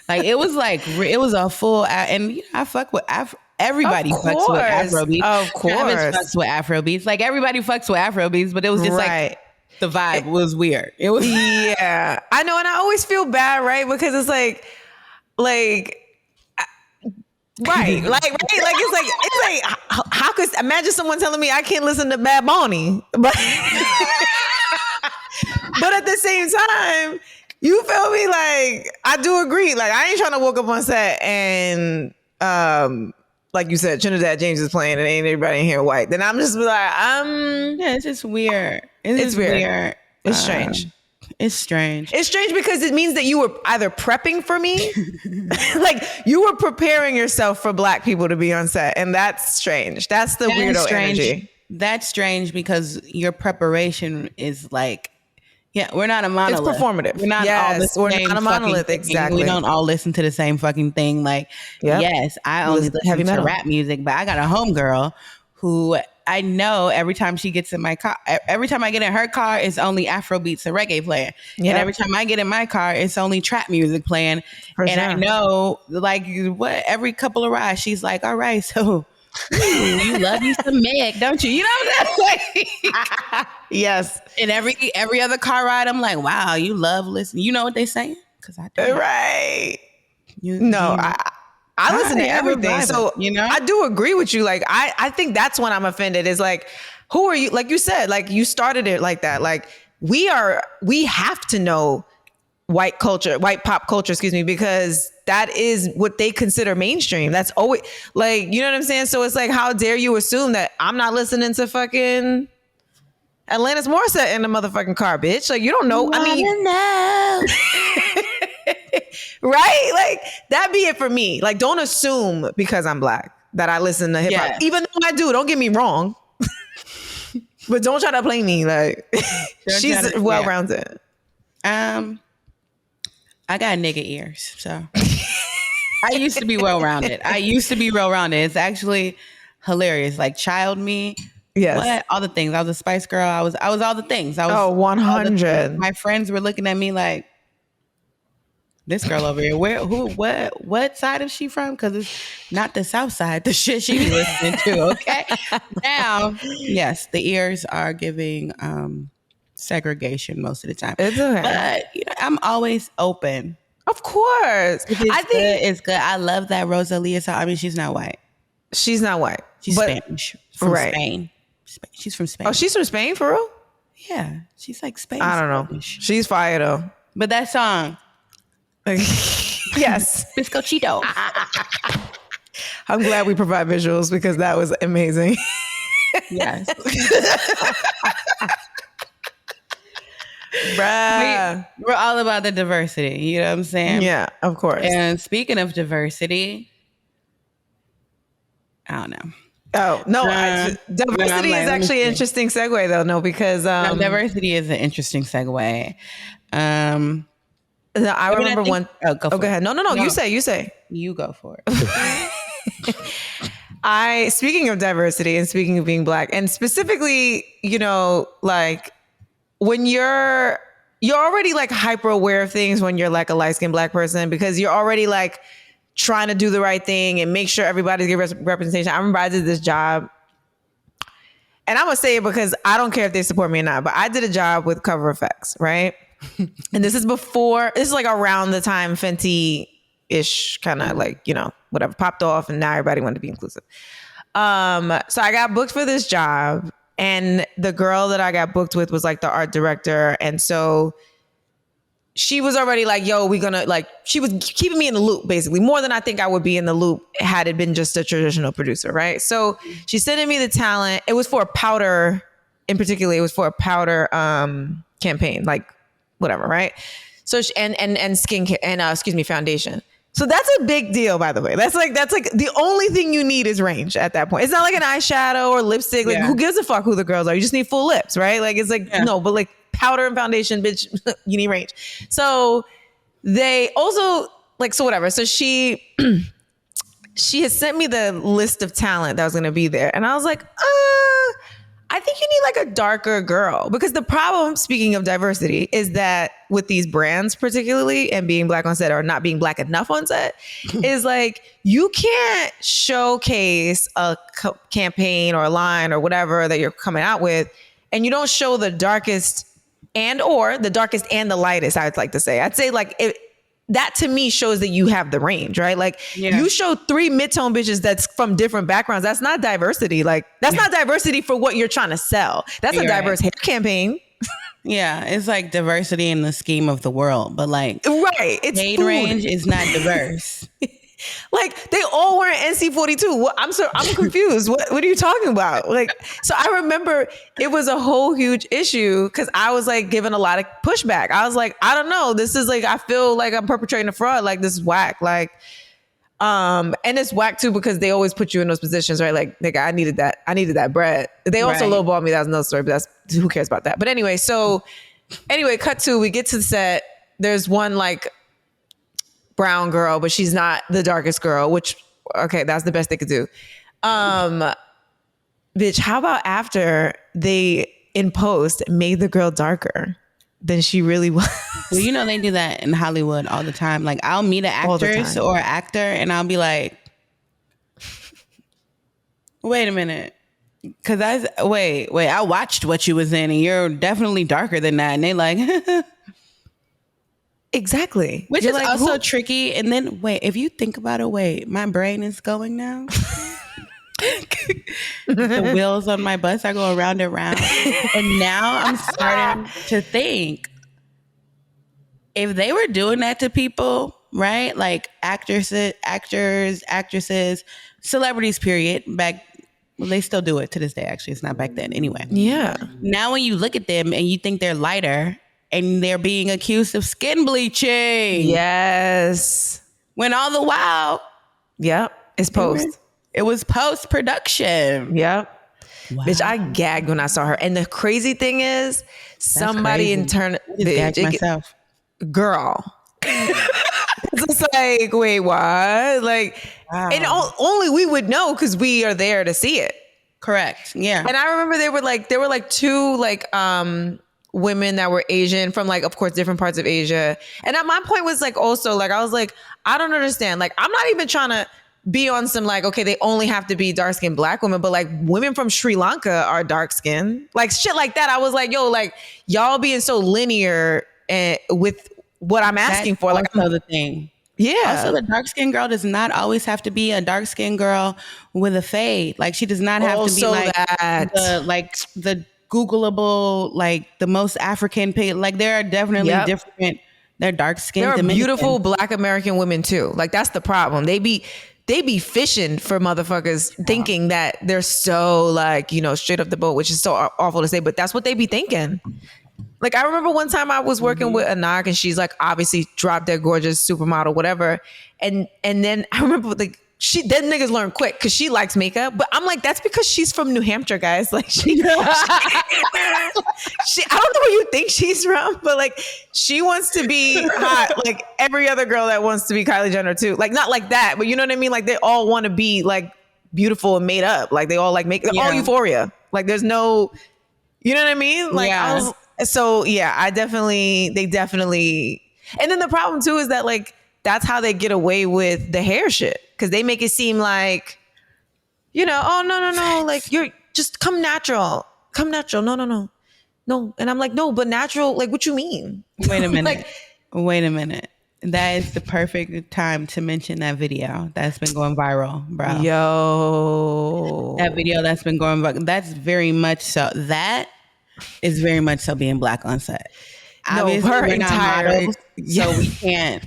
Like, it was a full, and I fuck with everybody fucks with Afrobeats. Of course. Travis fucks with Afrobeats. Like, everybody fucks with Afrobeats, but it was just like, the vibe was weird. It was yeah, I know, and I always feel bad, right? Because it's like, right, it's like, how could imagine someone telling me I can't listen to Bad Bunny, but at the same time, you feel me? Like I do agree. Like I ain't trying to walk up on set and like you said, Trinidad James is playing and ain't everybody in here white. Then I'm just like, yeah, it's just weird. It's weird. It's strange. It's strange. It's strange because it means that you were either prepping for me, like you were preparing yourself for black people to be on set. And that's strange. That's the weirdo energy. That's strange because your preparation is like, yeah, we're not a monolith. It's performative. We're not we're not a monolith. Exactly. We don't all listen to the same fucking thing. Like, yes, I only listen to rap music, but I got a homegirl who I know every time she gets in my car, every time I get in her car, it's only Afro beats and reggae playing. Yep. And every time I get in my car, it's only trap music playing. I know, like, what every couple of rides, she's like, all right, so you love you some Meg, don't you? You know what I'm saying? Yes. And every other car ride, I'm like, wow, you love listening. You know what they saying? Because I do. Right. I listen to everything. So, I do agree with you. Like, I think that's when I'm offended is like, who are you? Like you said, like you started it like that. Like we have to know white pop culture, because that is what they consider mainstream. That's always like, you know what I'm saying? So it's like, how dare you assume that I'm not listening to fucking Alanis Morissette in the motherfucking car, bitch? Like, you don't know. I mean, right? Like, that be it for me. Like, don't assume because I'm black that I listen to hip hop. Yeah. Even though I do, don't get me wrong. But don't try to play me. Like, she's well-rounded. I got nigga ears, so I used to be well-rounded. It's actually hilarious. Like, child me. Yes. What? All the things. I was a Spice Girl. I was all the things. 100. My friends were looking at me like, This girl over here, what side is she from? Because it's not the South Side, the shit she be listening to, okay? Now, yes, the ears are giving segregation most of the time. It's okay. But I'm always open. Of course. I think it's good. I love that Rosalia song. I mean, she's not white. She's not white. She's Spanish. From Spain. She's from Spain. Oh, she's from Spain for real? Yeah. She's like Spain. I don't know. Spanish. She's fire though. But that song. Yes. Bizcochito. I'm glad we provide visuals because that was amazing. Yes. Bruh. We're all about the diversity. You know what I'm saying? Yeah, of course. And speaking of diversity, I don't know. Oh, no. Diversity is actually an interesting segue though. No, because diversity is an interesting segue. No, I remember one. Oh, go ahead. No. You say. You go for it. Speaking of diversity and speaking of being Black, and specifically, like when you're already like hyper aware of things when you're like a light-skinned Black person, because you're already like trying to do the right thing and make sure everybody's getting representation. I remember I did this job, and I'm gonna say it because I don't care if they support me or not, but I did a job with Cover FX, right? And this is like around the time Fenty-ish kind of like, whatever, popped off, and now everybody wanted to be inclusive. So I got booked for this job, and the girl that I got booked with was like the art director. And so she was already like, yo, we gonna like, she was keeping me in the loop, basically, more than I think I would be in the loop had it been just a traditional producer, right? So she's sending me the talent. It was for a powder, in particular, it was for a powder campaign, like whatever, right? So and skincare and foundation. So that's a big deal, by the way. That's like the only thing you need is range at that point. It's not like an eyeshadow or lipstick. Like who gives a fuck who the girls are? You just need full lips, right? Like it's like no, but like powder and foundation, bitch, you need range. So they also like, so whatever. So she has sent me the list of talent that was going to be there, and I was like, I think you need like a darker girl, because the problem, speaking of diversity, is that with these brands particularly, and being Black on set or not being Black enough on set, is like you can't showcase a campaign or a line or whatever that you're coming out with, and you don't show the darkest and the lightest. I'd like to say, I'd say like that to me shows that you have the range, right? Like you show 3 mid-tone bitches that's from different backgrounds. That's not diversity. Like that's not diversity for what you're trying to sell. That's a diverse hair campaign. Yeah, it's like diversity in the scheme of the world, but like it's shade range is not diverse. Like they all wear NC-42. I'm confused. What are you talking about? Like, so I remember it was a whole huge issue because I was like given a lot of pushback. I was like, I don't know. This is like, I feel like I'm perpetrating a fraud. Like this is whack. Like, and it's whack too because they always put you in those positions, right? Like, nigga, I needed that bread. They also lowballed me. That was another story, but who cares about that? But anyway, cut to, we get to the set. There's one like brown girl, but she's not the darkest girl, which, okay, that's the best they could do. Bitch, how about after they, in post, made the girl darker than she really was? Well, they do that in Hollywood all the time. Like, I'll meet an actress or actor, and I'll be like, wait a minute. Because I watched what you was in, and you're definitely darker than that. And they like... Exactly. Which is like, also tricky. And then, if you think about it, my brain is going now. The wheels on my bus are going round and round. And now I'm starting to think, if they were doing that to people, right? Like actresses, celebrities, period. They still do it to this day, actually. It's not back then anyway. Yeah. Now when you look at them and you think they're lighter, and they're being accused of skin bleaching. Yes. When all the while. Yep. It's post. It was post-production. Yep. Wow. Bitch, I gagged when I saw her. And the crazy thing is, somebody in turn... gagged myself. Girl. It's just like, wait, what? Like, wow. And only we would know because we are there to see it. Correct. Yeah. And I remember there were like 2 like women that were Asian from like, of course, different parts of Asia. And at my point was like, also like, I was like, I don't understand. Like, I'm not even trying to be on some like, okay, they only have to be dark skinned Black women, but like women from Sri Lanka are dark skinned, like shit like that. I was like, yo, like y'all being so linear with what I'm asking for. Like, also the thing. Yeah. Also, the dark skinned girl does not always have to be a dark skinned girl with a fade. Like, she does not have to be like the Googleable, like the most African pig. Like, there are definitely different. They're dark skinned. There are beautiful Black American women too. Like, that's the problem. They be fishing for motherfuckers thinking that they're so like, you know, straight up the boat, which is so awful to say, but that's what they be thinking. Like, I remember one time I was working with Anak, and she's like obviously drop dead gorgeous supermodel, whatever. And then I remember like then niggas learn quick because she likes makeup. But I'm like, that's because she's from New Hampshire, guys. Like she I don't know where you think she's from, but like she wants to be hot like every other girl that wants to be Kylie Jenner too. Like, not like that, but you know what I mean? Like, they all want to be like beautiful and made up. Like, they all like all Euphoria. Like, there's no, you know what I mean? Like, they definitely, and then the problem too is that like, that's how they get away with the hair shit. Cause they make it seem like, you know, oh, no. Like, you're just come natural. No. And I'm like, no, but natural, like, what you mean? Wait a minute. Wait a minute. That is the perfect time to mention that video that's been going viral, bro. Yo. That video that's been going viral. That's very much so. That is very much so being Black on set. Obviously, we're not models, so we can't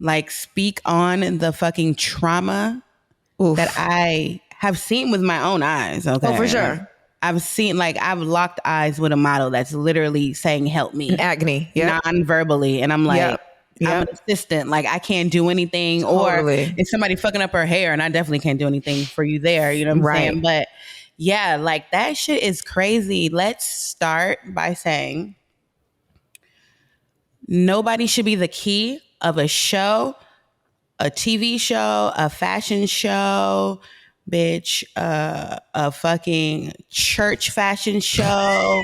like speak on the fucking trauma that I have seen with my own eyes. Okay. Oh, for sure. I've locked eyes with a model that's literally saying, help me. Agony. Non-verbally. And I'm like, I'm an assistant. Like, I can't do anything. Totally. Or it's somebody fucking up her hair, and I definitely can't do anything for you there. You know what I'm saying? But yeah, like, that shit is crazy. Let's start by saying nobody should be the key of a show, a TV show, a fashion show, bitch, a fucking church fashion show,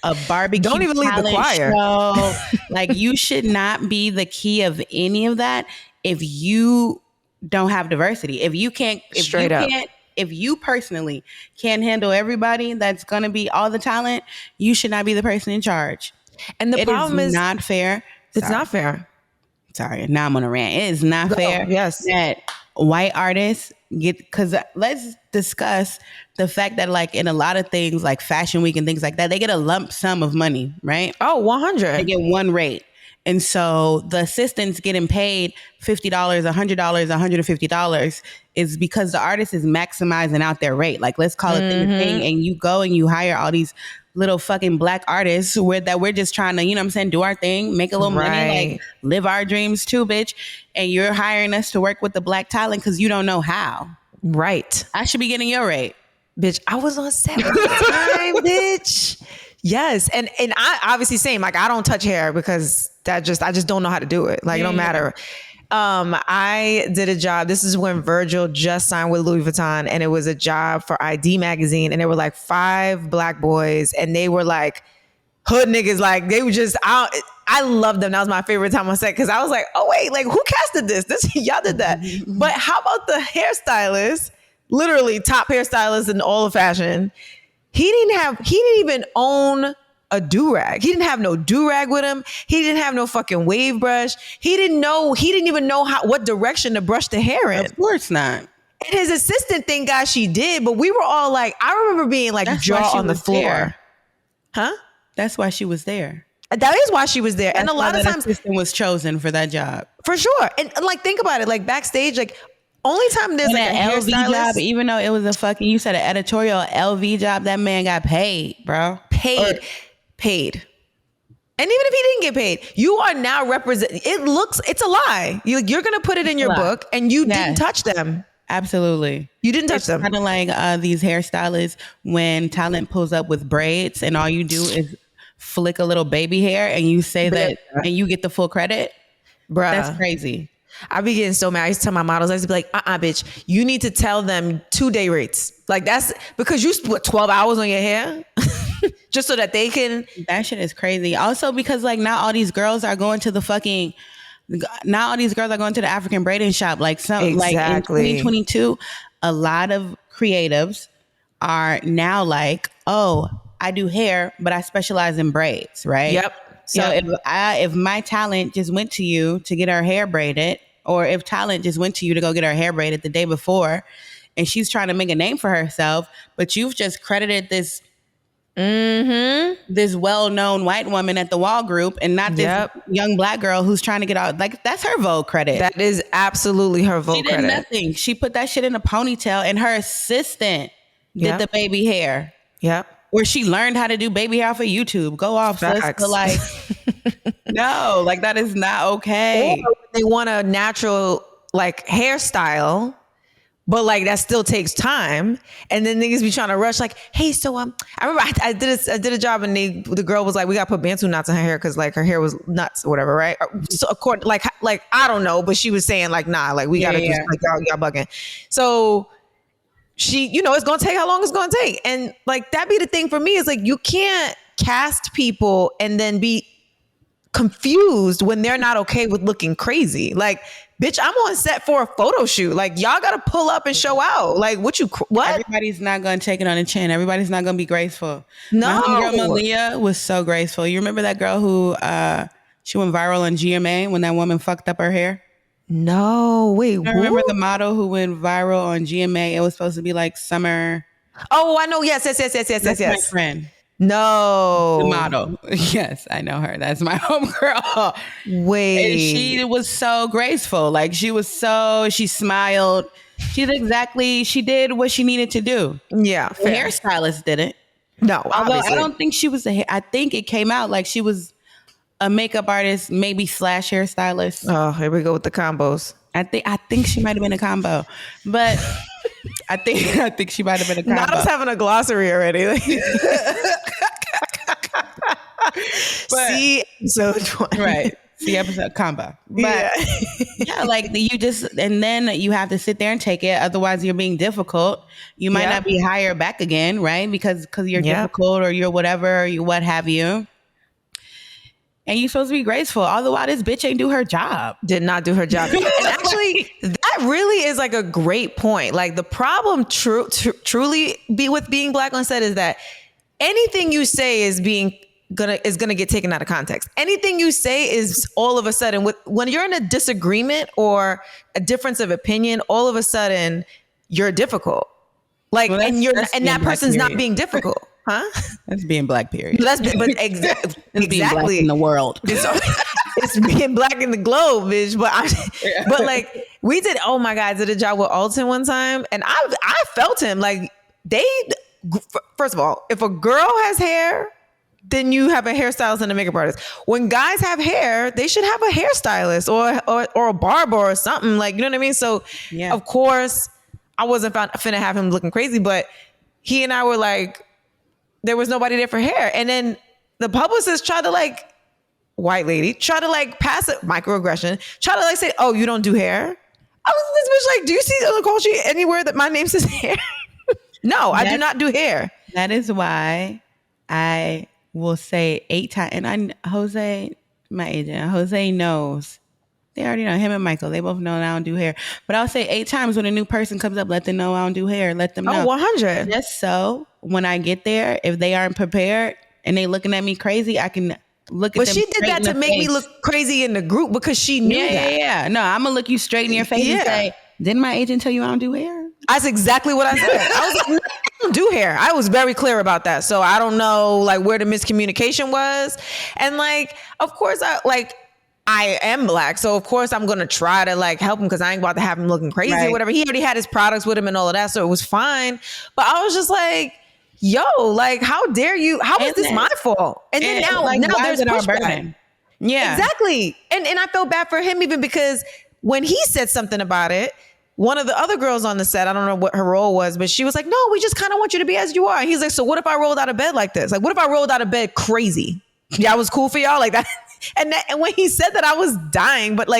a barbecue. Don't even lead the choir. Show. Like, you should not be the key of any of that if you don't have diversity. If you can't, if you personally can't handle everybody that's gonna be all the talent, you should not be the person in charge. And the problem is not fair. It's not fair. Sorry, now I'm on a rant. It is not fair that white artists get, because let's discuss the fact that like in a lot of things like Fashion Week and things like that, they get a lump sum of money, right? Oh, 100. They get one rate. And so the assistants getting paid $50, $100, $150 is because the artist is maximizing out their rate. Like, let's call it the thing. And you go and you hire all these little fucking Black artists that we're just trying to, you know what I'm saying, do our thing, make a little money, like live our dreams too, bitch. And you're hiring us to work with the Black talent because you don't know how. Right. I should be getting your rate. Bitch, I was on set all the time, bitch. Yes. And I obviously same, like, I don't touch hair because I just don't know how to do it. Like, it don't matter. I did a job. This is when Virgil just signed with Louis Vuitton, and it was a job for ID magazine. And there were like 5 Black boys, and they were like hood niggas. Like, they were just, I loved them. That was my favorite time on set. Cause I was like, oh wait, like, who casted this? Y'all did that. But how about the hairstylist? Literally top hairstylist in all of fashion. He didn't even own a do-rag. He didn't have no do-rag with him. He didn't have no fucking wave brush. He didn't even know what direction to brush the hair in. Of course not. And his assistant thank God she did, but we were all like, I remember being like jaw on the floor. There. Huh? That's why she was there. That is why she was there. That's and a lot of times assistant was chosen for that job. For sure. And like, think about it, like backstage, like only time there's like a LV job, even though it was a fucking, you said an editorial LV job, that man got paid, bro. Paid. And even if he didn't get paid, you are now it's a lie. You're going to put it in your book, and you didn't touch them. Absolutely. You didn't touch them. Kind of like these hairstylists when talent pulls up with braids and all you do is flick a little baby hair and you say that and you get the full credit. Bruh. That's crazy. I be getting so mad. I used to tell my models, I used to be like, bitch, you need to tell them 2-day rates. Like, that's because you split 12 hours on your hair. just so that they can. That shit is crazy. Also, because like now all these girls are going to the fucking. Now all these girls are going to the African braiding shop. Like like in 2022, a lot of creatives are now like, oh, I do hair, but I specialize in braids, right? Yep. So if my talent just went to you to get her hair braided, or if talent just went to you to go get her hair braided the day before, and she's trying to make a name for herself, but you've just credited this this well-known white woman at the Wall Group and not this young black girl who's trying to get out. Like, that's her Vogue credit. That is absolutely her Vogue credit. She did nothing. She put that shit in a ponytail, and her assistant did the baby hair. Yep. Where she learned how to do baby hair off of YouTube. Go off, sis. But like, no, like that is not okay. Or they want a natural like hairstyle, but like that still takes time. And then niggas be trying to rush like, hey, so I remember I did a job and the girl was like, we got to put Bantu knots in her hair because like her hair was nuts or whatever, right? So according like I don't know, but she was saying like, nah, like we got to do like y'all bugging. So she, you know, it's going to take how long it's going to take. And like, that be the thing for me is like, you can't cast people and then be confused when they're not okay with looking crazy. Like, bitch, I'm on set for a photo shoot. Like, y'all got to pull up and show out. Like, what? Everybody's not going to take it on the chin. Everybody's not going to be graceful. No. My girl Malia was so graceful. You remember that girl who, she went viral on GMA when that woman fucked up her hair? No, wait. I remember the model who went viral on GMA. It was supposed to be like Summer. Oh, I know. Yes. That's my friend. No. The model. Yes, I know her. That's my homegirl. Wait. And she was so graceful. Like she smiled. She did what she needed to do. Yeah. The hairstylist didn't. No, although obviously. I don't think she was I think it came out like she was a makeup artist, maybe / hairstylist. Oh, here we go with the combos. I think she might have been a combo, but I think she might have been a combo. Not us having a glossary already. See episode 20. Right. See episode combo. But yeah, like and then you have to sit there and take it. Otherwise you're being difficult. You might not be hired back again, right? Because you're difficult or you're whatever, or you what have you. And you're supposed to be graceful. Otherwise, this bitch ain't do her job. Did not do her job. And actually, that really is like a great point. Like the problem truly be with being black on set is that anything you say is gonna get taken out of context. Anything you say is all of a sudden when you're in a disagreement or a difference of opinion, all of a sudden you're difficult. Like, well, and that person's not being difficult. Huh? That's being black, period. Exactly. Being black in the world. It's being black in the globe, bitch. But like we did. Oh my God, did a job with Alton one time, and I felt him. Like first of all, if a girl has hair, then you have a hairstylist and a makeup artist. When guys have hair, they should have a hairstylist or a barber or something. Like, you know what I mean? So of course, I wasn't finna have him looking crazy, but he and I were like, there was nobody there for hair. And then the publicist tried to white lady, try to pass it, microaggression, try to say, oh, you don't do hair? I was this bitch like, do you see on the call sheet anywhere that my name says hair? No, I do not do hair. That is why I will say 8 times. And Jose, my agent, Jose knows. They already know, him and Michael. They both know that I don't do hair. But I'll say 8 times when a new person comes up, let them know I don't do hair. Let them know. Oh, 100. Just so when I get there, if they aren't prepared and they looking at me crazy, I can look at them. But she did that to make me look crazy in the group because she knew that. Yeah. No, I'm going to look you straight in your face and say, didn't my agent tell you I don't do hair? That's exactly what I said. I was like, no, I don't do hair. I was very clear about that. So I don't know where the miscommunication was. And of course, I am black, so of course I'm gonna try to help him because I ain't about to have him looking crazy or whatever. He already had his products with him and all of that, so it was fine. But I was just like, yo, how dare you? How is this my fault? And then now there's pushback. Yeah, exactly. And I felt bad for him even because when he said something about it, one of the other girls on the set, I don't know what her role was, but she was like, no, we just kind of want you to be as you are. And he's like, so what if I rolled out of bed like this? What if I rolled out of bed crazy? Y'all was cool for y'all like that? And when he said that, I was dying. But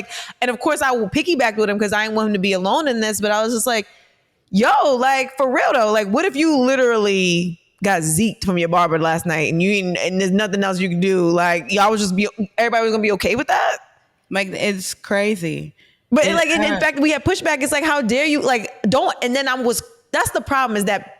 and of course I will piggyback with him because I didn't want him to be alone in this. But I was just like, yo, for real though, what if you literally got zeked from your barber last night and there's nothing else you can do. Like y'all was everybody was gonna be okay with that. Like it's crazy. But like in fact we had pushback. It's like, how dare you, like, don't. And then that's the problem, is that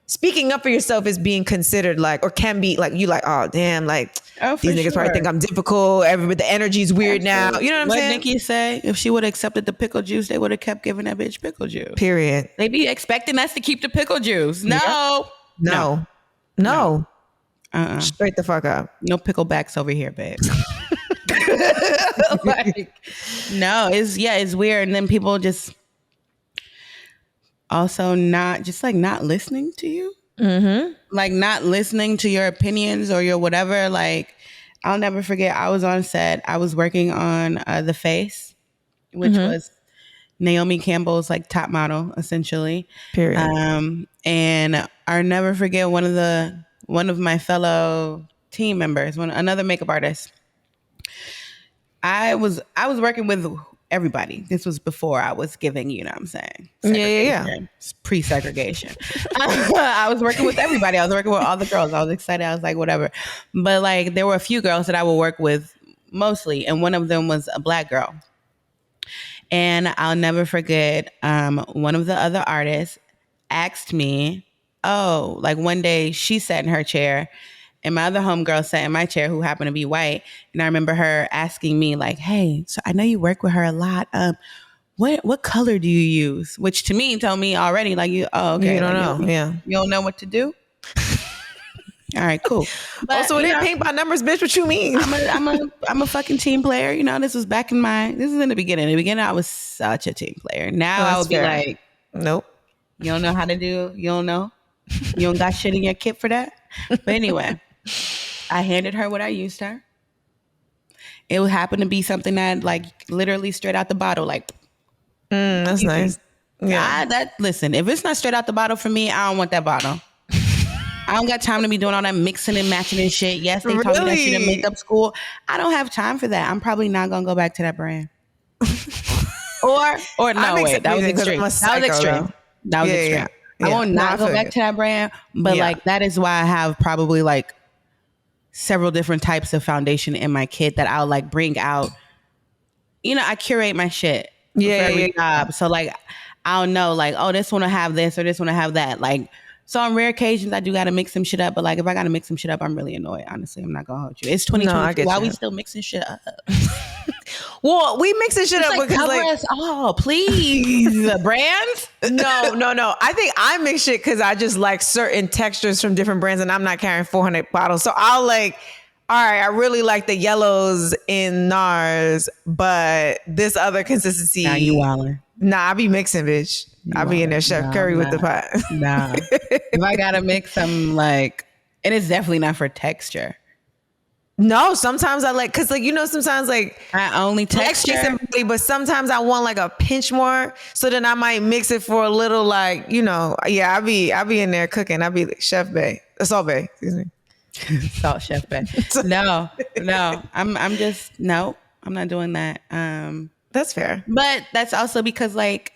speaking up for yourself is being considered like, or can be like, you like, oh damn, like these niggas probably think I'm difficult. The energy's weird now. You know what I'm saying? What Nikki say? If she would have accepted the pickle juice, they would have kept giving that bitch pickle juice. Period. They be expecting us to keep the pickle juice. No. No. Straight the fuck up. No picklebacks over here, babe. Like, no, it's weird. And then people just also not listening to you. Mm-hmm. Like not listening to your opinions or your whatever. Like, I'll never forget, I was on set. I was working on The Face, which was Naomi Campbell's like top model, essentially. Period. And I'll never forget one of my fellow team members, another makeup artist. I was working with everybody. This was before I was giving, you know what I'm saying? Yeah. Pre-segregation. I was working with everybody. I was working with all the girls. I was excited. I was like, whatever. But like, there were a few girls that I would work with mostly. And one of them was a Black girl. And I'll never forget, one of the other artists asked me, like one day she sat in her chair and my other homegirl sat in my chair, who happened to be white. And I remember her asking me like, hey, so I know you work with her a lot. What color do you use? Which to me told me already, like, okay. You don't like, know. Yeah. You don't know what to do? All right, cool. But, also, it ain't paint by numbers, bitch. What you mean? I'm a fucking team player. You know, this is in the beginning. In the beginning, I was such a team player. Now I would be like, nope. You don't know how to do. You don't know. You don't got shit in your kit for that. But anyway, I handed her what I used her. It would happen to be something that like literally straight out the bottle. Like, that's nice. Yeah. Listen, if it's not straight out the bottle for me, I don't want that bottle. I don't got time to be doing all that mixing and matching and shit. Yes, they taught me that shit in makeup school. I don't have time for that. I'm probably not gonna go back to that brand. or no, wait, that was extreme. That was extreme. Yeah. I will not go back to that brand, but like that is why I have probably like several different types of foundation in my kit that I'll like bring out. You know, I curate my shit for every job. So like I'll know like, oh, this one will have this or this one will have that. Like, so on rare occasions I do gotta mix some shit up, but like if I gotta mix some shit up, I'm really annoyed. Honestly, I'm not gonna hold you. It's 2022. Why we still mixing shit up? Well, we mixing shit up like, because cover us all, please. Brands? No. I think I mix shit because I just like certain textures from different brands, and I'm not carrying 400 bottles. So I'll like, all right, I really like the yellows in NARS, but this other consistency. Nah, you wildin'. Nah, I be mixing, bitch. I be in there Chef Curry with the pot. Nah. If I gotta mix some like, and it's definitely not for texture. No, sometimes I like, cause like, you know, sometimes like I only texture, but sometimes I want like a pinch more. So then I might mix it for a little, like, you know, I be in there cooking. I be like Chef Bay, Salt Bay, excuse me. Salt Chef Bay. No, I'm not doing that. That's fair. But that's also because like,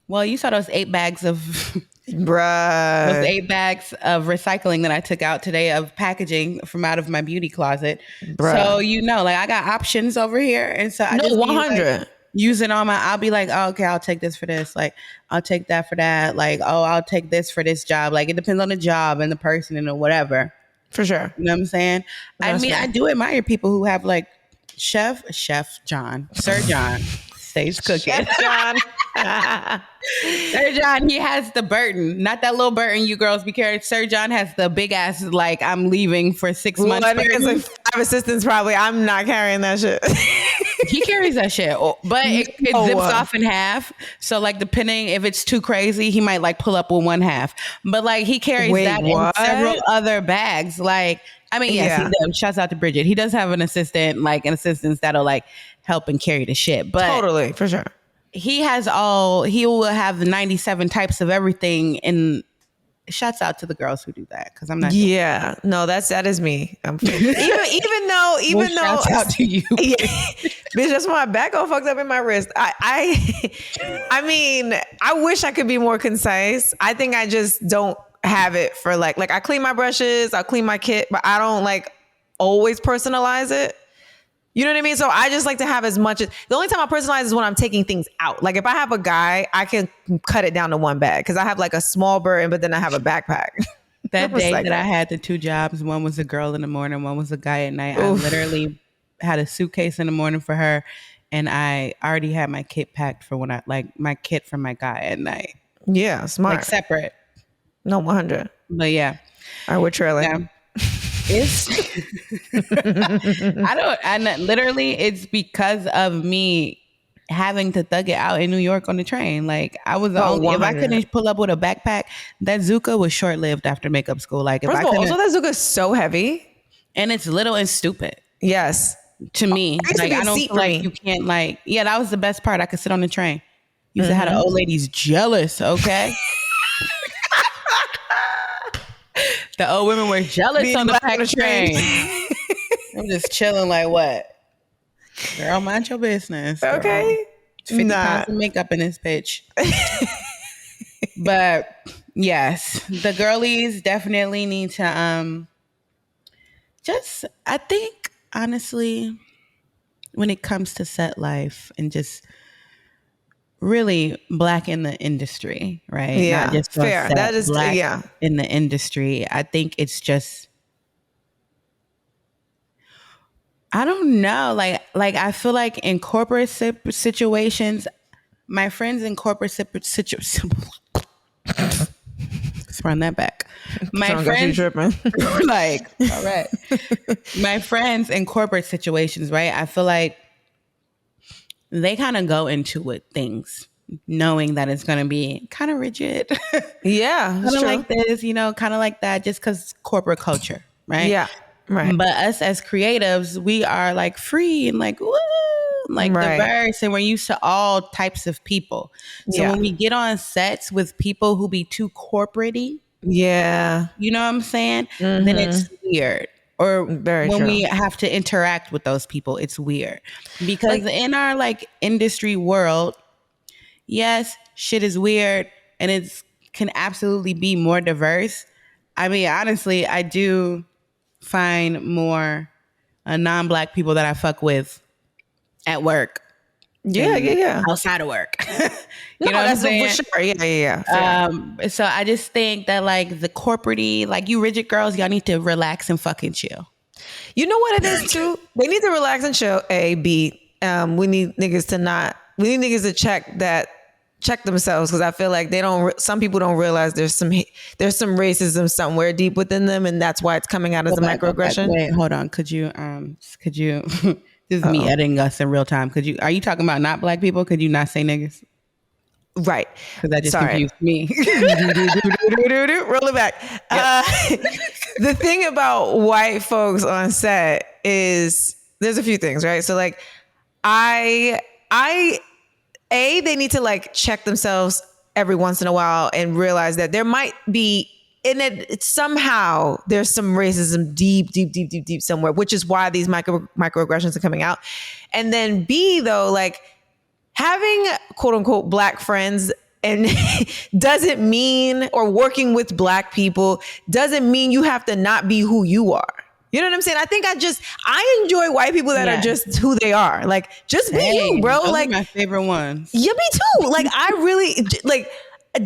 well, you saw those 8 bags of bruh. Those 8 bags of recycling that I took out today of packaging from out of my beauty closet. Bruh. So, you know, like I got options over here. And so I just 100. Like, using all I'll be like, oh, okay, I'll take this for this. Like, I'll take that for that. Like, oh, I'll take this for this job. Like, it depends on the job and the person and whatever. For sure. You know what I'm saying? That's fair. I do admire people who have like Sir John, Sage Cooking. Chef John. Sir John, he has the Burton, not that little Burton you girls be carrying. Sir John has the big ass, like, I'm leaving for 6 months. I think it's like 5 assistants probably. I'm not carrying that shit. He carries that shit, but it zips off in half. So like, depending if it's too crazy, he might like pull up with one half. But like, he carries that in several other bags. Like, I mean, yes, he does. Shouts out to Bridget. He does have an assistant, like an assistant that'll like help and carry the shit. But totally, for sure. He will have the 97 types of everything. And shouts out to the girls who do that, because I'm not. Yeah, no, that is me. even though, shouts out to you, yeah, bitch. That's why my back all fucked up in my wrist. I mean, I wish I could be more concise. I think I just don't. have it for like I clean my brushes, I'll clean my kit, but I don't like always personalize it. You know what I mean? So I just like to have as much as, the only time I personalize is when I'm taking things out. Like if I have a guy, I can cut it down to one bag because I have like a small burden, but then I have a backpack. That day that I had the 2 jobs, one was a girl in the morning, one was a guy at night. Oof. I literally had a suitcase in the morning for her, and I already had my kit packed for when I like my kit for my guy at night. Yeah, smart. Like separate. No, 100. But yeah. All right, we're trailing. Yeah. It's literally it's because of me having to thug it out in New York on the train. Like I was the only, if I couldn't pull up with a backpack, that Zuka was short lived after makeup school. Like if First I of all, couldn't, also that Zuka is so heavy. And it's little and stupid. Yes. To me. Like I don't feel like you can't like, yeah, that was the best part. I could sit on the train. Used to have the old ladies jealous, okay? The old women were jealous on the packed train. I'm just chilling like, what? Girl, mind your business. Girl. Okay. 50 pounds of makeup in this bitch. But yes, the girlies definitely need to just, I think, honestly, when it comes to set life and just really black in the industry, right? Yeah, not just fair. Set, that is black in the industry. I think it's just, I don't know. Like I feel like in corporate situations, my friends in corporate situations. Let's run that back. My friends, like, all right. My friends in corporate situations, right? I feel like they kind of go into it things knowing that it's going to be kind of rigid. Yeah. Kind of like this, kind of like that, just because corporate culture, right? Yeah. Right. But us as creatives, we are like free and like, woo, like diverse, and we're used to all types of people. So when we get on sets with people who be too corporate-y, you know what I'm saying? Then it's weird. Or when we have to interact with those people, it's weird. Because in our like industry world, yes, shit is weird and it can absolutely be more diverse. I mean, honestly, I do find more non-black people that I fuck with at work. Yeah. Outside of work. You know what I'm saying? For sure. Yeah. So I just think that like the corporate-y, like you rigid girls, y'all need to relax and fucking chill. You know what it is too? They need to relax and chill. A, B. We need niggas to check themselves, because I feel like some people don't realize there's some racism somewhere deep within them, and that's why it's coming out as a microaggression. Wait, hold on. Could you this is me editing us in real time. Are you talking about not black people? Could you not say niggas? Right. Because that just confused me. Roll it back. Yep. The thing about white folks on set is there's a few things, right? So like they need to like check themselves every once in a while and realize that there might be somehow there's some racism deep somewhere, which is why these microaggressions are coming out. And then B, though, like having quote unquote black friends and doesn't mean, or working with black people doesn't mean you have to not be who you are. You know what I'm saying? I think I enjoy white people that are just who they are. Like, just be you, bro. Those like are my favorite ones. Yeah, me too. Like, I really like.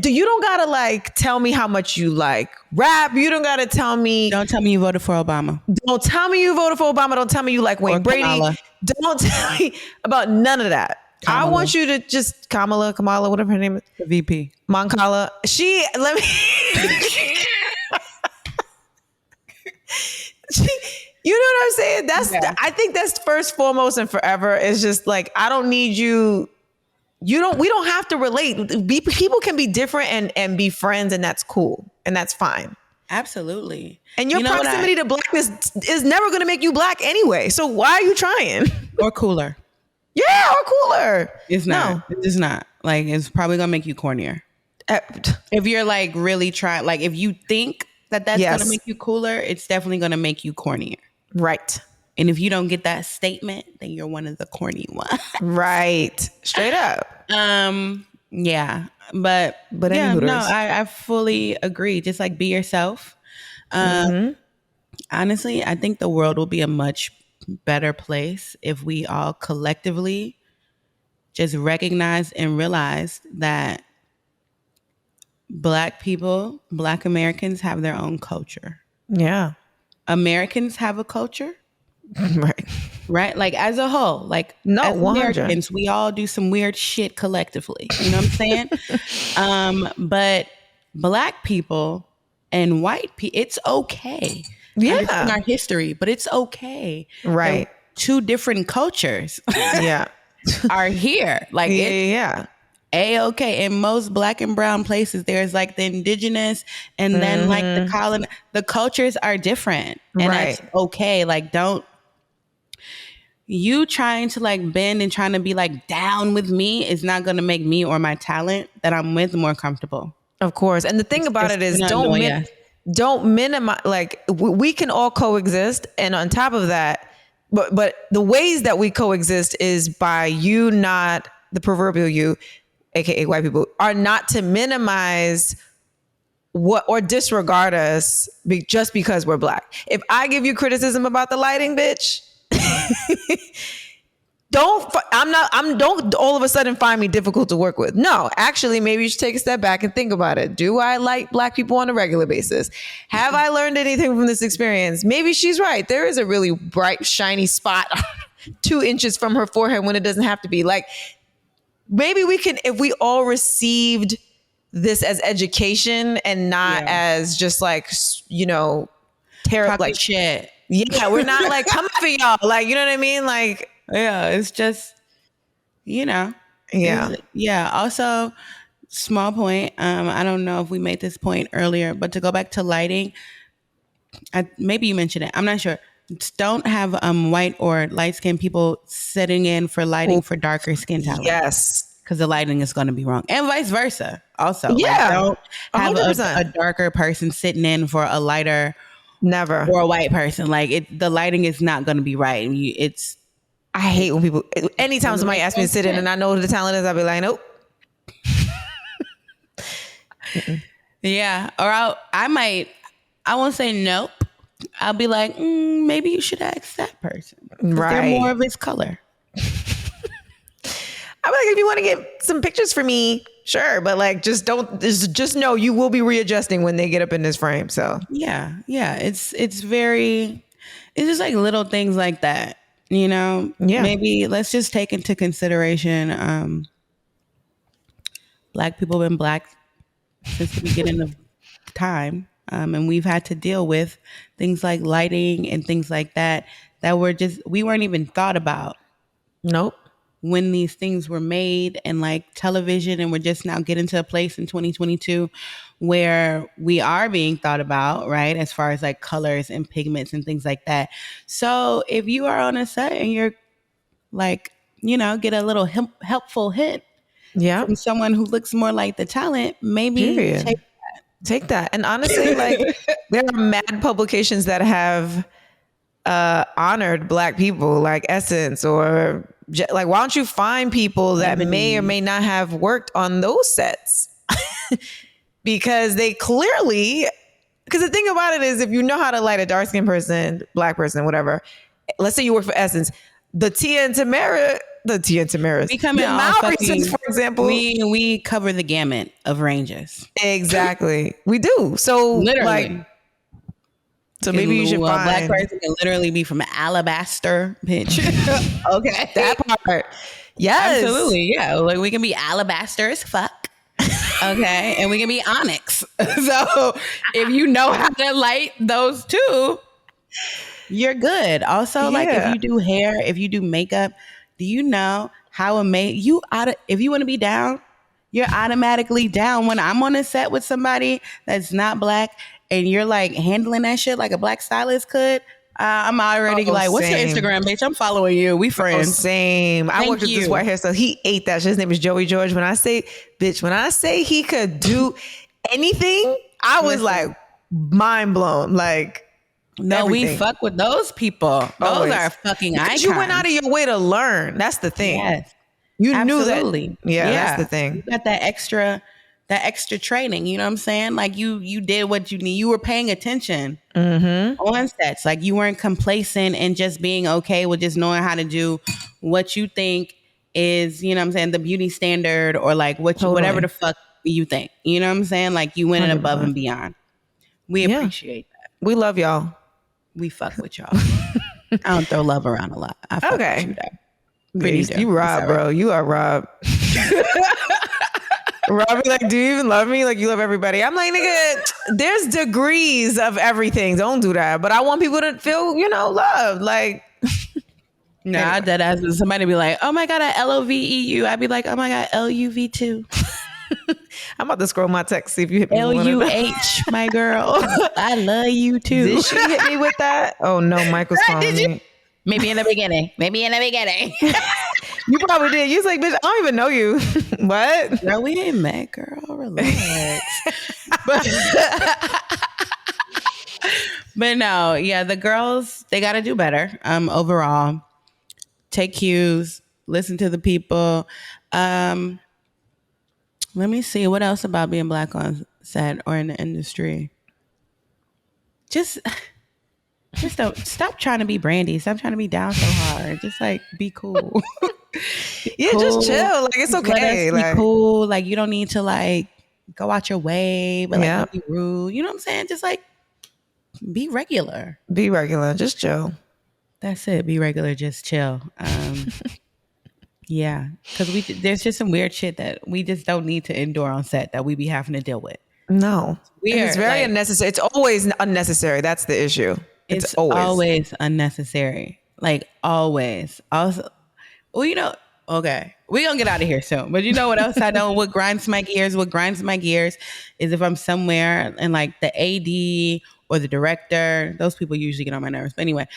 You don't gotta like tell me how much you like rap. You don't gotta tell me. Don't tell me you voted for Obama. Don't tell me you voted for Obama. Don't tell me you like Wayne Brady. Kamala. Don't tell me about none of that. Kamala. I want you to just Kamala, whatever her name is. The VP. Moncala. You know what I'm saying? I think that's first, foremost, and forever. It's just like, I don't need you. We don't have to relate. People can be different and be friends, and that's cool. And that's fine. Absolutely. And your proximity to blackness is never going to make you black anyway. So why are you trying? Or cooler. Yeah, or cooler. It's not. No. It's not. Like, it's probably going to make you cornier. If you're like really trying, like if you think that's going to make you cooler, it's definitely going to make you cornier. Right. And if you don't get that statement, then you're one of the corny ones. Right. Straight up. Yeah. But yeah, anywho, no, I fully agree. Just like be yourself. Honestly, I think the world will be a much better place if we all collectively just recognize and realize that Black people, Black Americans have their own culture. yeah. Americans have a culture, Right. right? Like as a whole, like No, as 100. Americans, we all do some weird shit collectively. You know what I'm saying? But Black people and white people, it's okay. Understand Yeah. our history, but it's okay. Right. Two different cultures Yeah. are here. Like Yeah. it's Yeah. A-okay. In most Black and brown places, there's like the indigenous and then like the cultures are different. And Right. that's okay. Like don't you trying to like bend and trying to be like down with me is not going to make me or my talent that I'm with more comfortable. Of course. And the thing about it is, gonna annoy us. don't minimize. Like we can all coexist, and on top of that, but the ways that we coexist is by you, not the proverbial you, aka white people, are not to minimize what or disregard us just because we're Black. If I give you criticism about the lighting, bitch. Don't all of a sudden find me difficult to work with. No, actually, maybe you should take a step back and think about it. Do I like Black people on a regular basis? Have I learned anything from this experience? Maybe she's right. There is a really bright, shiny spot 2 inches from her forehead when it doesn't have to be. Like, maybe we can, if we all received this as education and not as just like, terrible, like shit. Yeah, we're not like coming for y'all. Like, you know what I mean? Like, yeah, it's just, Yeah. Yeah. Also, small point. I don't know if we made this point earlier, but to go back to lighting, maybe you mentioned it. I'm not sure. Don't have white or light skinned people sitting in for lighting for darker skin tone. Yes. Because the lighting is going to be wrong. And vice versa. Also, Yeah. don't have 100%. a darker person sitting in for a lighter Never. or a white person. Like the lighting is not going to be right. I hate when people, anytime somebody asks me to sit in and I know who the talent is, I'll be like, nope. Yeah. Or I won't say nope. I'll be like, maybe you should ask that person. Right. They're more of his color. I'm like, if you want to get some pictures for me, sure. But like, just know you will be readjusting when they get up in this frame. So yeah. It's just like little things like that, Yeah. Maybe let's just take into consideration, Black people have been Black since the beginning of time. And we've had to deal with things like lighting and things like that we weren't even thought about. Nope. When these things were made and like television, and we're just now getting to a place in 2022 where we are being thought about, right? As far as like colors and pigments and things like that. So if you are on a set and you're like, get a little helpful hint from someone who looks more like the talent, maybe take that. And honestly, like there are mad publications that have honored Black people, like Essence or like, why don't you find people that may or may not have worked on those sets? Because they clearly, because the thing about it is, if you know how to light a dark skinned person, Black person, whatever, let's say you work for Essence, the Tia and Tamara, we come in all Mauricens, for example, we cover the gamut of ranges. Exactly, we do. So literally. So maybe you should find a Black person can literally be from Alabaster, bitch. Okay, that part. Yes, absolutely. Yeah, like we can be alabaster as fuck. Okay, and we can be onyx. So if you know how to light those two, you're good. Also, like if you do hair, if you do makeup, do you know how if you want to be down, you're automatically down. When I'm on a set with somebody that's not Black and you're like handling that shit like a Black stylist could, I'm already like, what's your Instagram, bitch? I'm following you. We friends. Same. I worked with this white hair, so he ate that shit. His name is Joey George. When I say he could do anything, I was like mind blown. Like, no, everything. We fuck with those people. Those are fucking icons. You went out of your way to learn. That's the thing. Yes. You Absolutely. knew that. Yeah, that's the thing. You got that extra training. You know what I'm saying? Like you did what you need. You were paying attention on sets. Like you weren't complacent and just being okay with just knowing how to do what you think is, you know what I'm saying, the beauty standard, or like whatever the fuck you think. You know what I'm saying? Like you went 100%. above and beyond. We appreciate that. We love y'all. We fuck with y'all. I don't throw love around a lot. I fuck with you though. You Rob, bro. You are Rob. Rob be like, do you even love me? Like, you love everybody. I'm like, nigga, there's degrees of everything. Don't do that. But I want people to feel, loved. Like, no, anyway. I dead ass. Somebody be like, oh my God, I LOVEU. I'd be like, oh my God, LUV too. I'm about to scroll my text, see if you hit me LUH, my girl. I love you too. Did she hit me with that? Oh no, Michael's calling me. Maybe in the beginning. You probably did. You was like, bitch, I don't even know you. What? Girl, we ain't met, girl. Relax. But no, yeah, the girls, they got to do better. Overall, take cues, listen to the people. Let me see what else about being Black on set or in the industry. Just don't stop trying to be Brandy. Stop trying to be down so hard. Just like be cool. Yeah, cool. Just chill. Like it's okay. Be cool. Like you don't need to like go out your way, but like don't be rude. You know what I'm saying? Just like be regular. Be regular. Just chill. That's it. Be regular. Just chill. Yeah, because there's just some weird shit that we just don't need to endure on set that we be having to deal with. No, it's very unnecessary. It's always unnecessary. That's the issue. It's always unnecessary. Like always. Also, well, okay, we're gonna get out of here soon. But you know what else I know? What grinds my gears? What grinds my gears is if I'm somewhere and like the AD or the director, those people usually get on my nerves. But anyway,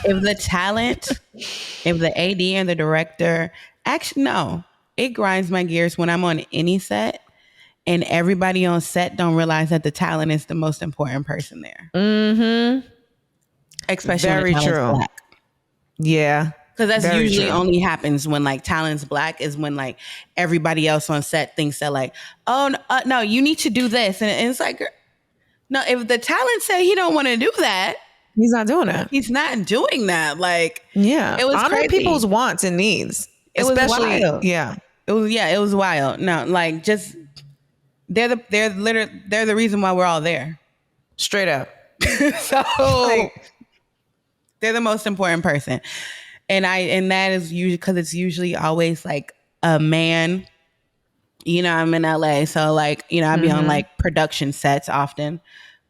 if the AD and the director, actually, no, it grinds my gears when I'm on any set and everybody on set don't realize that the talent is the most important person there. Mm-hmm. Especially very true. Black. Yeah. Because that's very usually true. Only happens when like talent's Black is when like everybody else on set thinks that like, oh, no, you need to do this. And it's like, no, if the talent say he don't want to do that, he's not doing it. He's not doing that. Like, yeah, it was honor crazy. People's wants and needs. Especially, wild. Yeah, it was wild. No, like just they're the reason why we're all there. Straight up. So like, they're the most important person, and that is usually because it's usually always like a man. I'm in LA, so like I be on like production sets often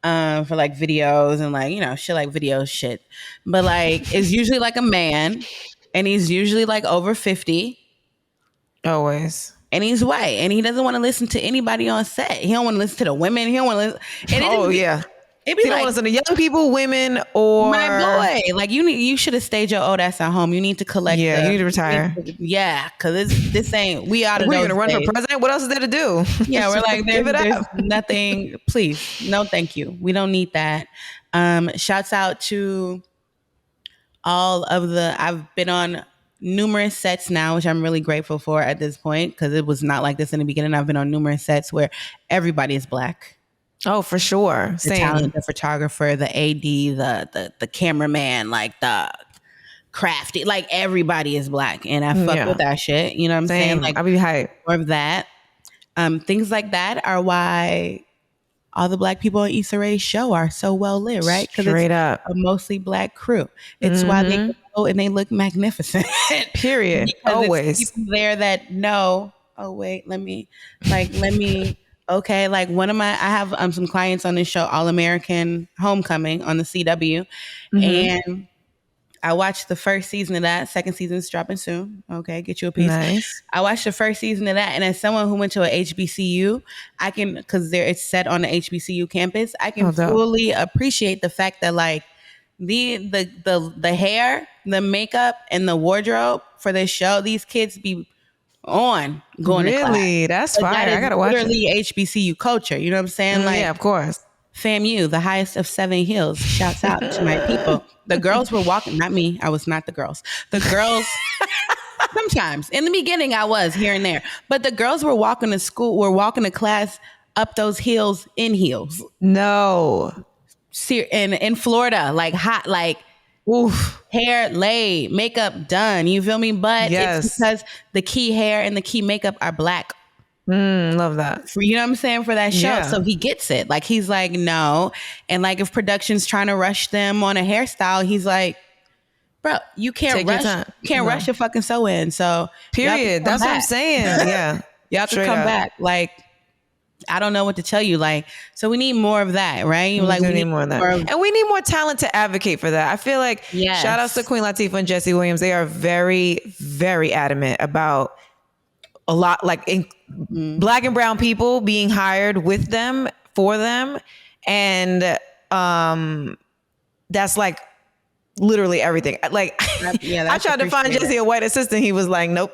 for like videos and like shit like video shit. But like it's usually like a man, and he's usually like over 50. Always. And he's white, and he doesn't want to listen to anybody on set. He don't want to listen to the women. He don't want to listen. Yeah. He don't want to listen to young people, women, or my boy. Like you should have stayed your old ass at home. You need to collect. Yeah, you need to retire. Yeah, because this ain't. We out of. We're gonna run for president. What else is there to do? Yeah, we're like there's nothing. Please, no, thank you. We don't need that. Shouts out to all of I've been on numerous sets now, which I'm really grateful for at this point because it was not like this in the beginning. I've been on numerous sets where everybody is Black. Oh, for sure. The talent, the photographer, the AD, the cameraman, like the crafty, like everybody is Black, and I fuck with that shit. You know what I'm saying? Like I'll be hyped. More of that. Things like that are why all the Black people on Issa Rae's show are so well lit, right? Because it's up a mostly Black crew. It's why they go and they look magnificent. Period. Always. It's people there that know. Oh wait, let me. Okay, like I have some clients on this show, All American Homecoming on the CW, and I watched the first season of that. Second season's dropping soon. Okay, get you a piece. Nice. I watched the first season of that, and as someone who went to a HBCU, I can because it's set on the HBCU campus. I can fully appreciate the fact that like the hair, the makeup, and the wardrobe for this show, these kids be on going to class. Really? That's fire. I gotta watch it. Literally HBCU culture. You know what I'm saying? Like, yeah, of course. FAMU, the highest of 7 hills. Shouts out to my people. The girls were walking, not me. I was not the girls. The girls Sometimes. In the beginning, I was here and there. But the girls were walking to class up those hills in heels. No. In Florida, like hot, like Oof. hair laid, makeup done. You feel me? But it's because the key hair and the key makeup are black. Love that. You know what I'm saying? For that show. Yeah. So he gets it. Like, he's like, no. And like, if production's trying to rush them on a hairstyle, he's like, bro, you can't rush your fucking sew in. So period. That's what I'm saying. Yeah. Y'all can come back. Like, I don't know what to tell you. Like, so we need more of that, right? We need more of that. And we need more talent to advocate for that. I feel like shout outs to Queen Latifah and Jesse Williams. They are very, very adamant about a lot, like black and brown people being hired with them, for them. And that's like literally everything. Like, I tried to find Jesse a white assistant. He was like, nope.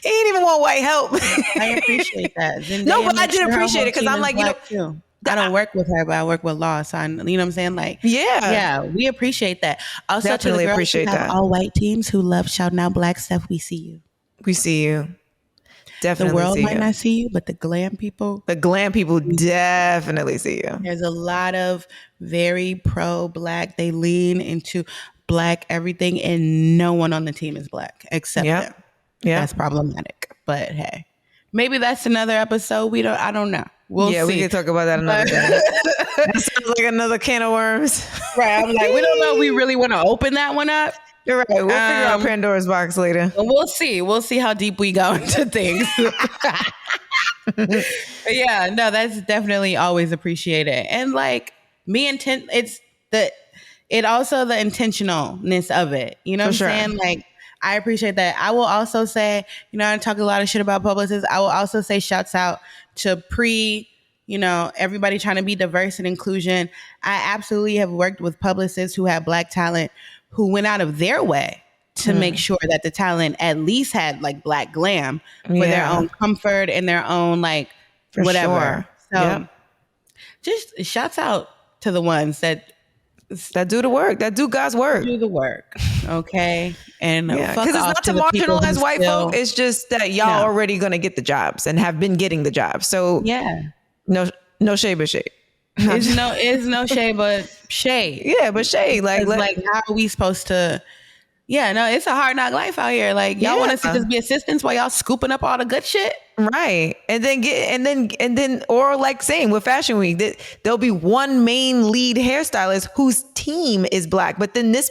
He didn't even want white help. I appreciate that. No, but I did appreciate it because I'm like, too. I don't work with her, but I work with Law. So you know what I'm saying? Like, yeah, we appreciate that. Also, definitely to the girls appreciate who have all white teams who love shouting out black stuff, we see you. We see you. Definitely. The world might not see you, but the glam people definitely see you. There's a lot of very pro-black. They lean into black everything, and no one on the team is black except them. Yeah, that's problematic. But hey, maybe that's another episode. I don't know. We'll see. We can talk about that another day. That sounds like another can of worms. Right. I'm like, we don't know if we really want to open that one up. You're right. We'll figure out Pandora's box later. We'll see. We'll see how deep we go into things. Yeah, no, that's definitely always appreciated. And like it also the intentionalness of it. You know what I'm saying? Like, I appreciate that. I will also say, I talk a lot of shit about publicists. I will also say shouts out to everybody trying to be diverse and inclusion. I absolutely have worked with publicists who have black talent who went out of their way to make sure that the talent at least had like black glam for their own comfort and their own like whatever. So just shouts out to the ones that do the work, that do God's work. Do the work. Okay. And because it's not to marginalize white folk. It's just that y'all already going to get the jobs and have been getting the jobs. So no shade but shade. It's no shade but shade. Yeah, but shade. Like how are we supposed to? Yeah, no, it's a hard knock life out here. Like, y'all want us to just be assistants while y'all scooping up all the good shit, right? And then, or like saying with Fashion Week, that there'll be one main lead hairstylist whose team is black, but then this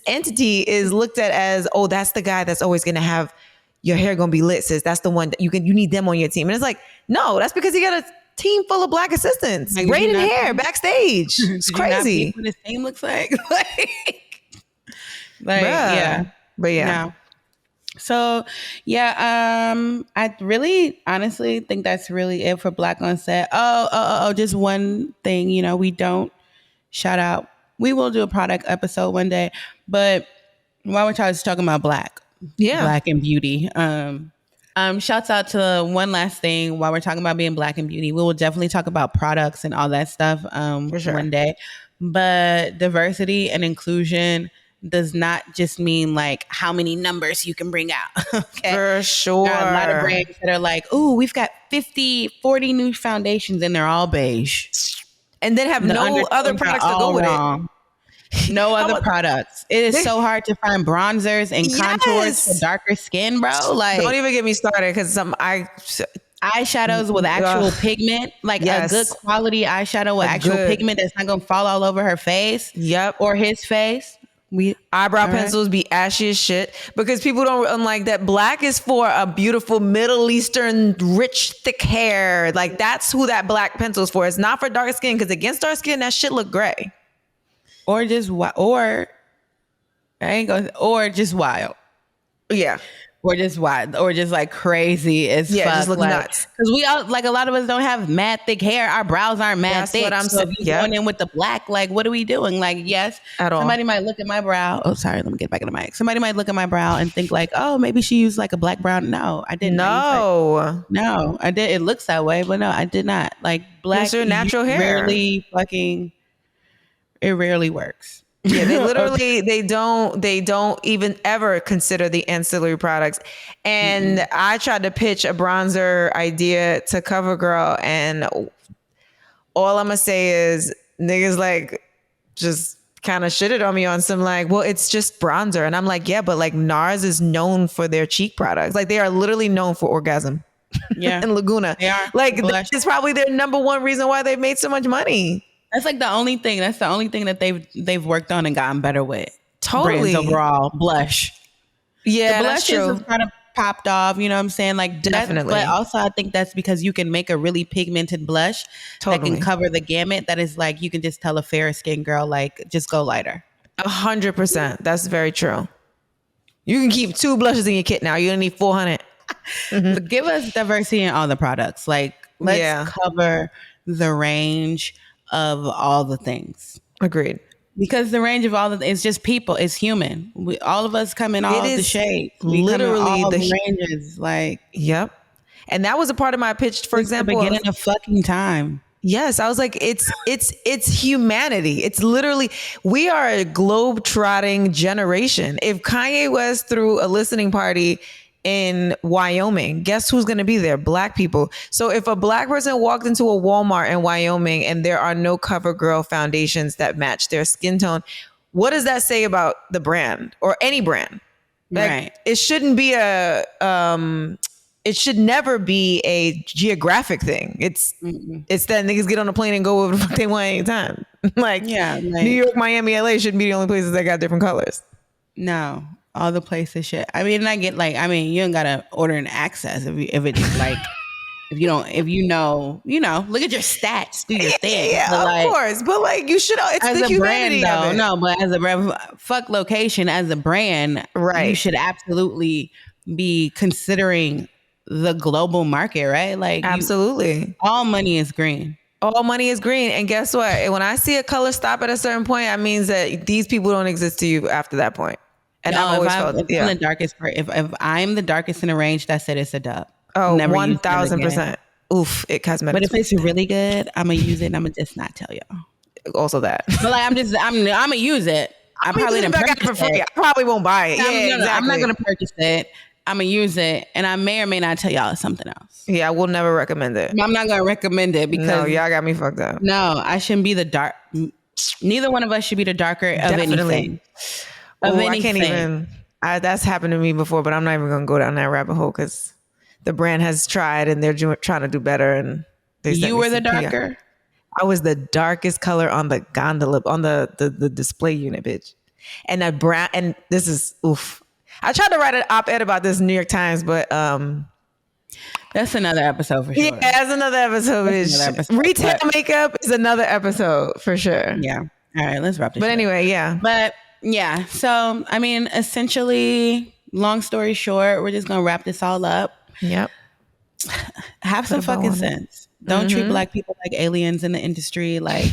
entity is looked at as, oh, that's the guy that's always going to have your hair going to be lit, sis. That's the one that you need them on your team. And it's like, no, that's because he got a team full of black assistants, like, braiding hair backstage. It's crazy. What his team looks like. But yeah. No. So I really honestly think that's really it for Black on Set. Just one thing, we don't shout out. We will do a product episode one day, but while we're talking about black and beauty, shouts out to one last thing while we're talking about being black and beauty. We will definitely talk about products and all that stuff one day, but diversity and inclusion does not just mean like how many numbers you can bring out. Okay? For sure. There are a lot of brands that are like, ooh, we've got 40 new foundations and they're all beige. And then have no other products to go with it. No other products. It is so hard to find bronzers and contours for darker skin, bro. Like, don't even get me started because eyeshadows with actual pigment, like a good quality eyeshadow with actual pigment that's not gonna fall all over her face. Yep. Or his face. Eyebrow pencils be ashy as shit because people don't like that. Black is for a beautiful Middle Eastern, rich, thick hair. Like, that's who that black pencil is for. It's not for dark skin, because against dark skin, that shit look gray. Or just wild. Yeah. Or just wild. Or just like crazy as fuck. Just look nuts. Because we all, like, a lot of us don't have mad thick hair. Our brows aren't mad thick. What I'm saying. If you're going in with the black, like, what are we doing? Like, yes, at all. Somebody might look at my brow. Oh, sorry. Let me get back in the mic. Somebody might look at my brow and think like, oh, maybe she used like a black brown. No, I didn't. No, I did. It looks that way, but no, I did not. Like, black, your natural hair. It rarely works. Yeah, they literally they don't even ever consider the ancillary products. And I tried to pitch a bronzer idea to CoverGirl, and all I'm gonna say is niggas like just kind of shitted on me on some like, well, it's just bronzer, and I'm like, yeah, but like NARS is known for their cheek products. Like they are literally known for Orgasm. Yeah, and Laguna. they are. Like Blush. that's probably their number one reason why they've made so much money. That's like the only thing. That's the only thing that they've worked on and gotten better with. Totally. Brands overall, blush. Yeah, The that's blushes true. is kind of popped off. You know what I'm saying? Like Definitely. But also, I think that's because you can make a really pigmented blush that Totally. can cover the gamut. That is like you can just tell a fair skinned girl like just go lighter. 100%. That's very true. You can keep 2 blushes in your kit now. You don't need 400. But give us diversity in all the products. Like let's cover the range of all the things. Agreed. Because the range of all the it's just people. It's human. All of us come in all of the shades. We literally come in all the the ranges. Like yep. And that was a part of my pitch, for example. The beginning of fucking time. Yes, I was like, it's humanity. It's literally, we are a globe-trotting generation. If Kanye West threw a listening party in Wyoming, guess who's going to be there? Black people. So if a black person walked into a Walmart in Wyoming and there are no CoverGirl foundations that match their skin tone, what does that say about the brand or any brand? Like, right. It shouldn't be it should never be a geographic thing. It's that niggas get on a plane and go wherever the fuck they want anytime. Like, New York, Miami, LA shouldn't be the only places that got different colors. No, all the places should. I mean, I get like, you don't gotta order an access if it's like, if you know, look at your stats, do your thing. Yeah, but like, of course. But like, you should, it's as the a humanity brand, though, of it. no, but as a brand, fuck location, as a brand, right? You should absolutely be considering the global market, right? Like absolutely, all money is green. All money is green. And guess what? When I see a color stop at a certain point, that means that these people don't exist to you after that point. And I've always felt, I'm the darkest part. If I'm the darkest in a range, that's it. It's a dub. Oh, 1000%. Oof, it cosmetics. But if it's really good, I'm gonna use it and I'm gonna just not tell y'all. Also that. But like I'm gonna use it. I probably didn't purchase it. I probably won't buy it. Exactly. I'm not gonna purchase it. I'm gonna use it, and I may or may not tell y'all something else. Yeah, I will never recommend it. I'm not gonna recommend it because y'all got me fucked up. No, I shouldn't be the dark. Neither one of us should be the darker of anything. I can't even. That's happened to me before, but I'm not even gonna go down that rabbit hole because the brand has tried and they're trying to do better. And you were the darker. PR. I was the darkest color on the gondola on the display unit, bitch. And that brown. And this is oof. I tried to write an op-ed about this in New York Times, but that's another episode for sure. Yeah, that's another episode. Retail makeup is another episode for sure. Yeah. All right, let's wrap this. But anyway, yeah. But yeah, so I mean, essentially, long story short, we're just gonna wrap this all up. Yep. Have some fucking sense. Don't treat black people like aliens in the industry. Like,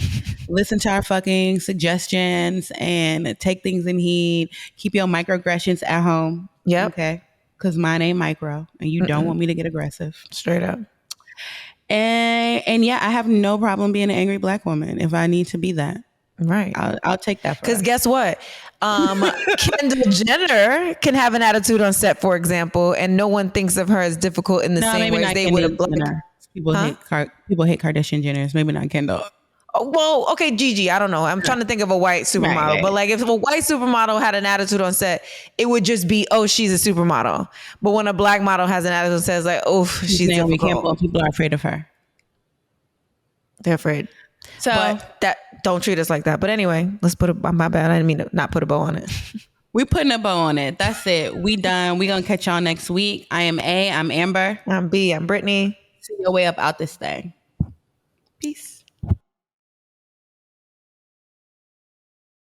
listen to our fucking suggestions and take things in heed. Keep your microaggressions at home. Yep. Okay. Because mine ain't micro, and you don't want me to get aggressive. Straight up. And yeah, I have no problem being an angry black woman if I need to be that. Right. I'll take that. Because guess what? Kendall Jenner can have an attitude on set, for example, and no one thinks of her as difficult in the same way as they would have. People hate Kardashian Jenners. Maybe not Kendall. Oh, well, okay, Gigi. I don't know. I'm trying to think of a white supermodel, right. But like if a white supermodel had an attitude on set, it would just be, oh, she's a supermodel. But when a black model has an attitude, says like, oh, she's difficult. People are afraid of her. They're afraid. So but don't treat us like that. But anyway, let's my bad. I didn't mean to not put a bow on it. We putting a bow on it. That's it. We done. We gonna catch y'all next week. I am A. I'm Amber. I'm B. I'm Brittany. See your way up out this thing. Peace.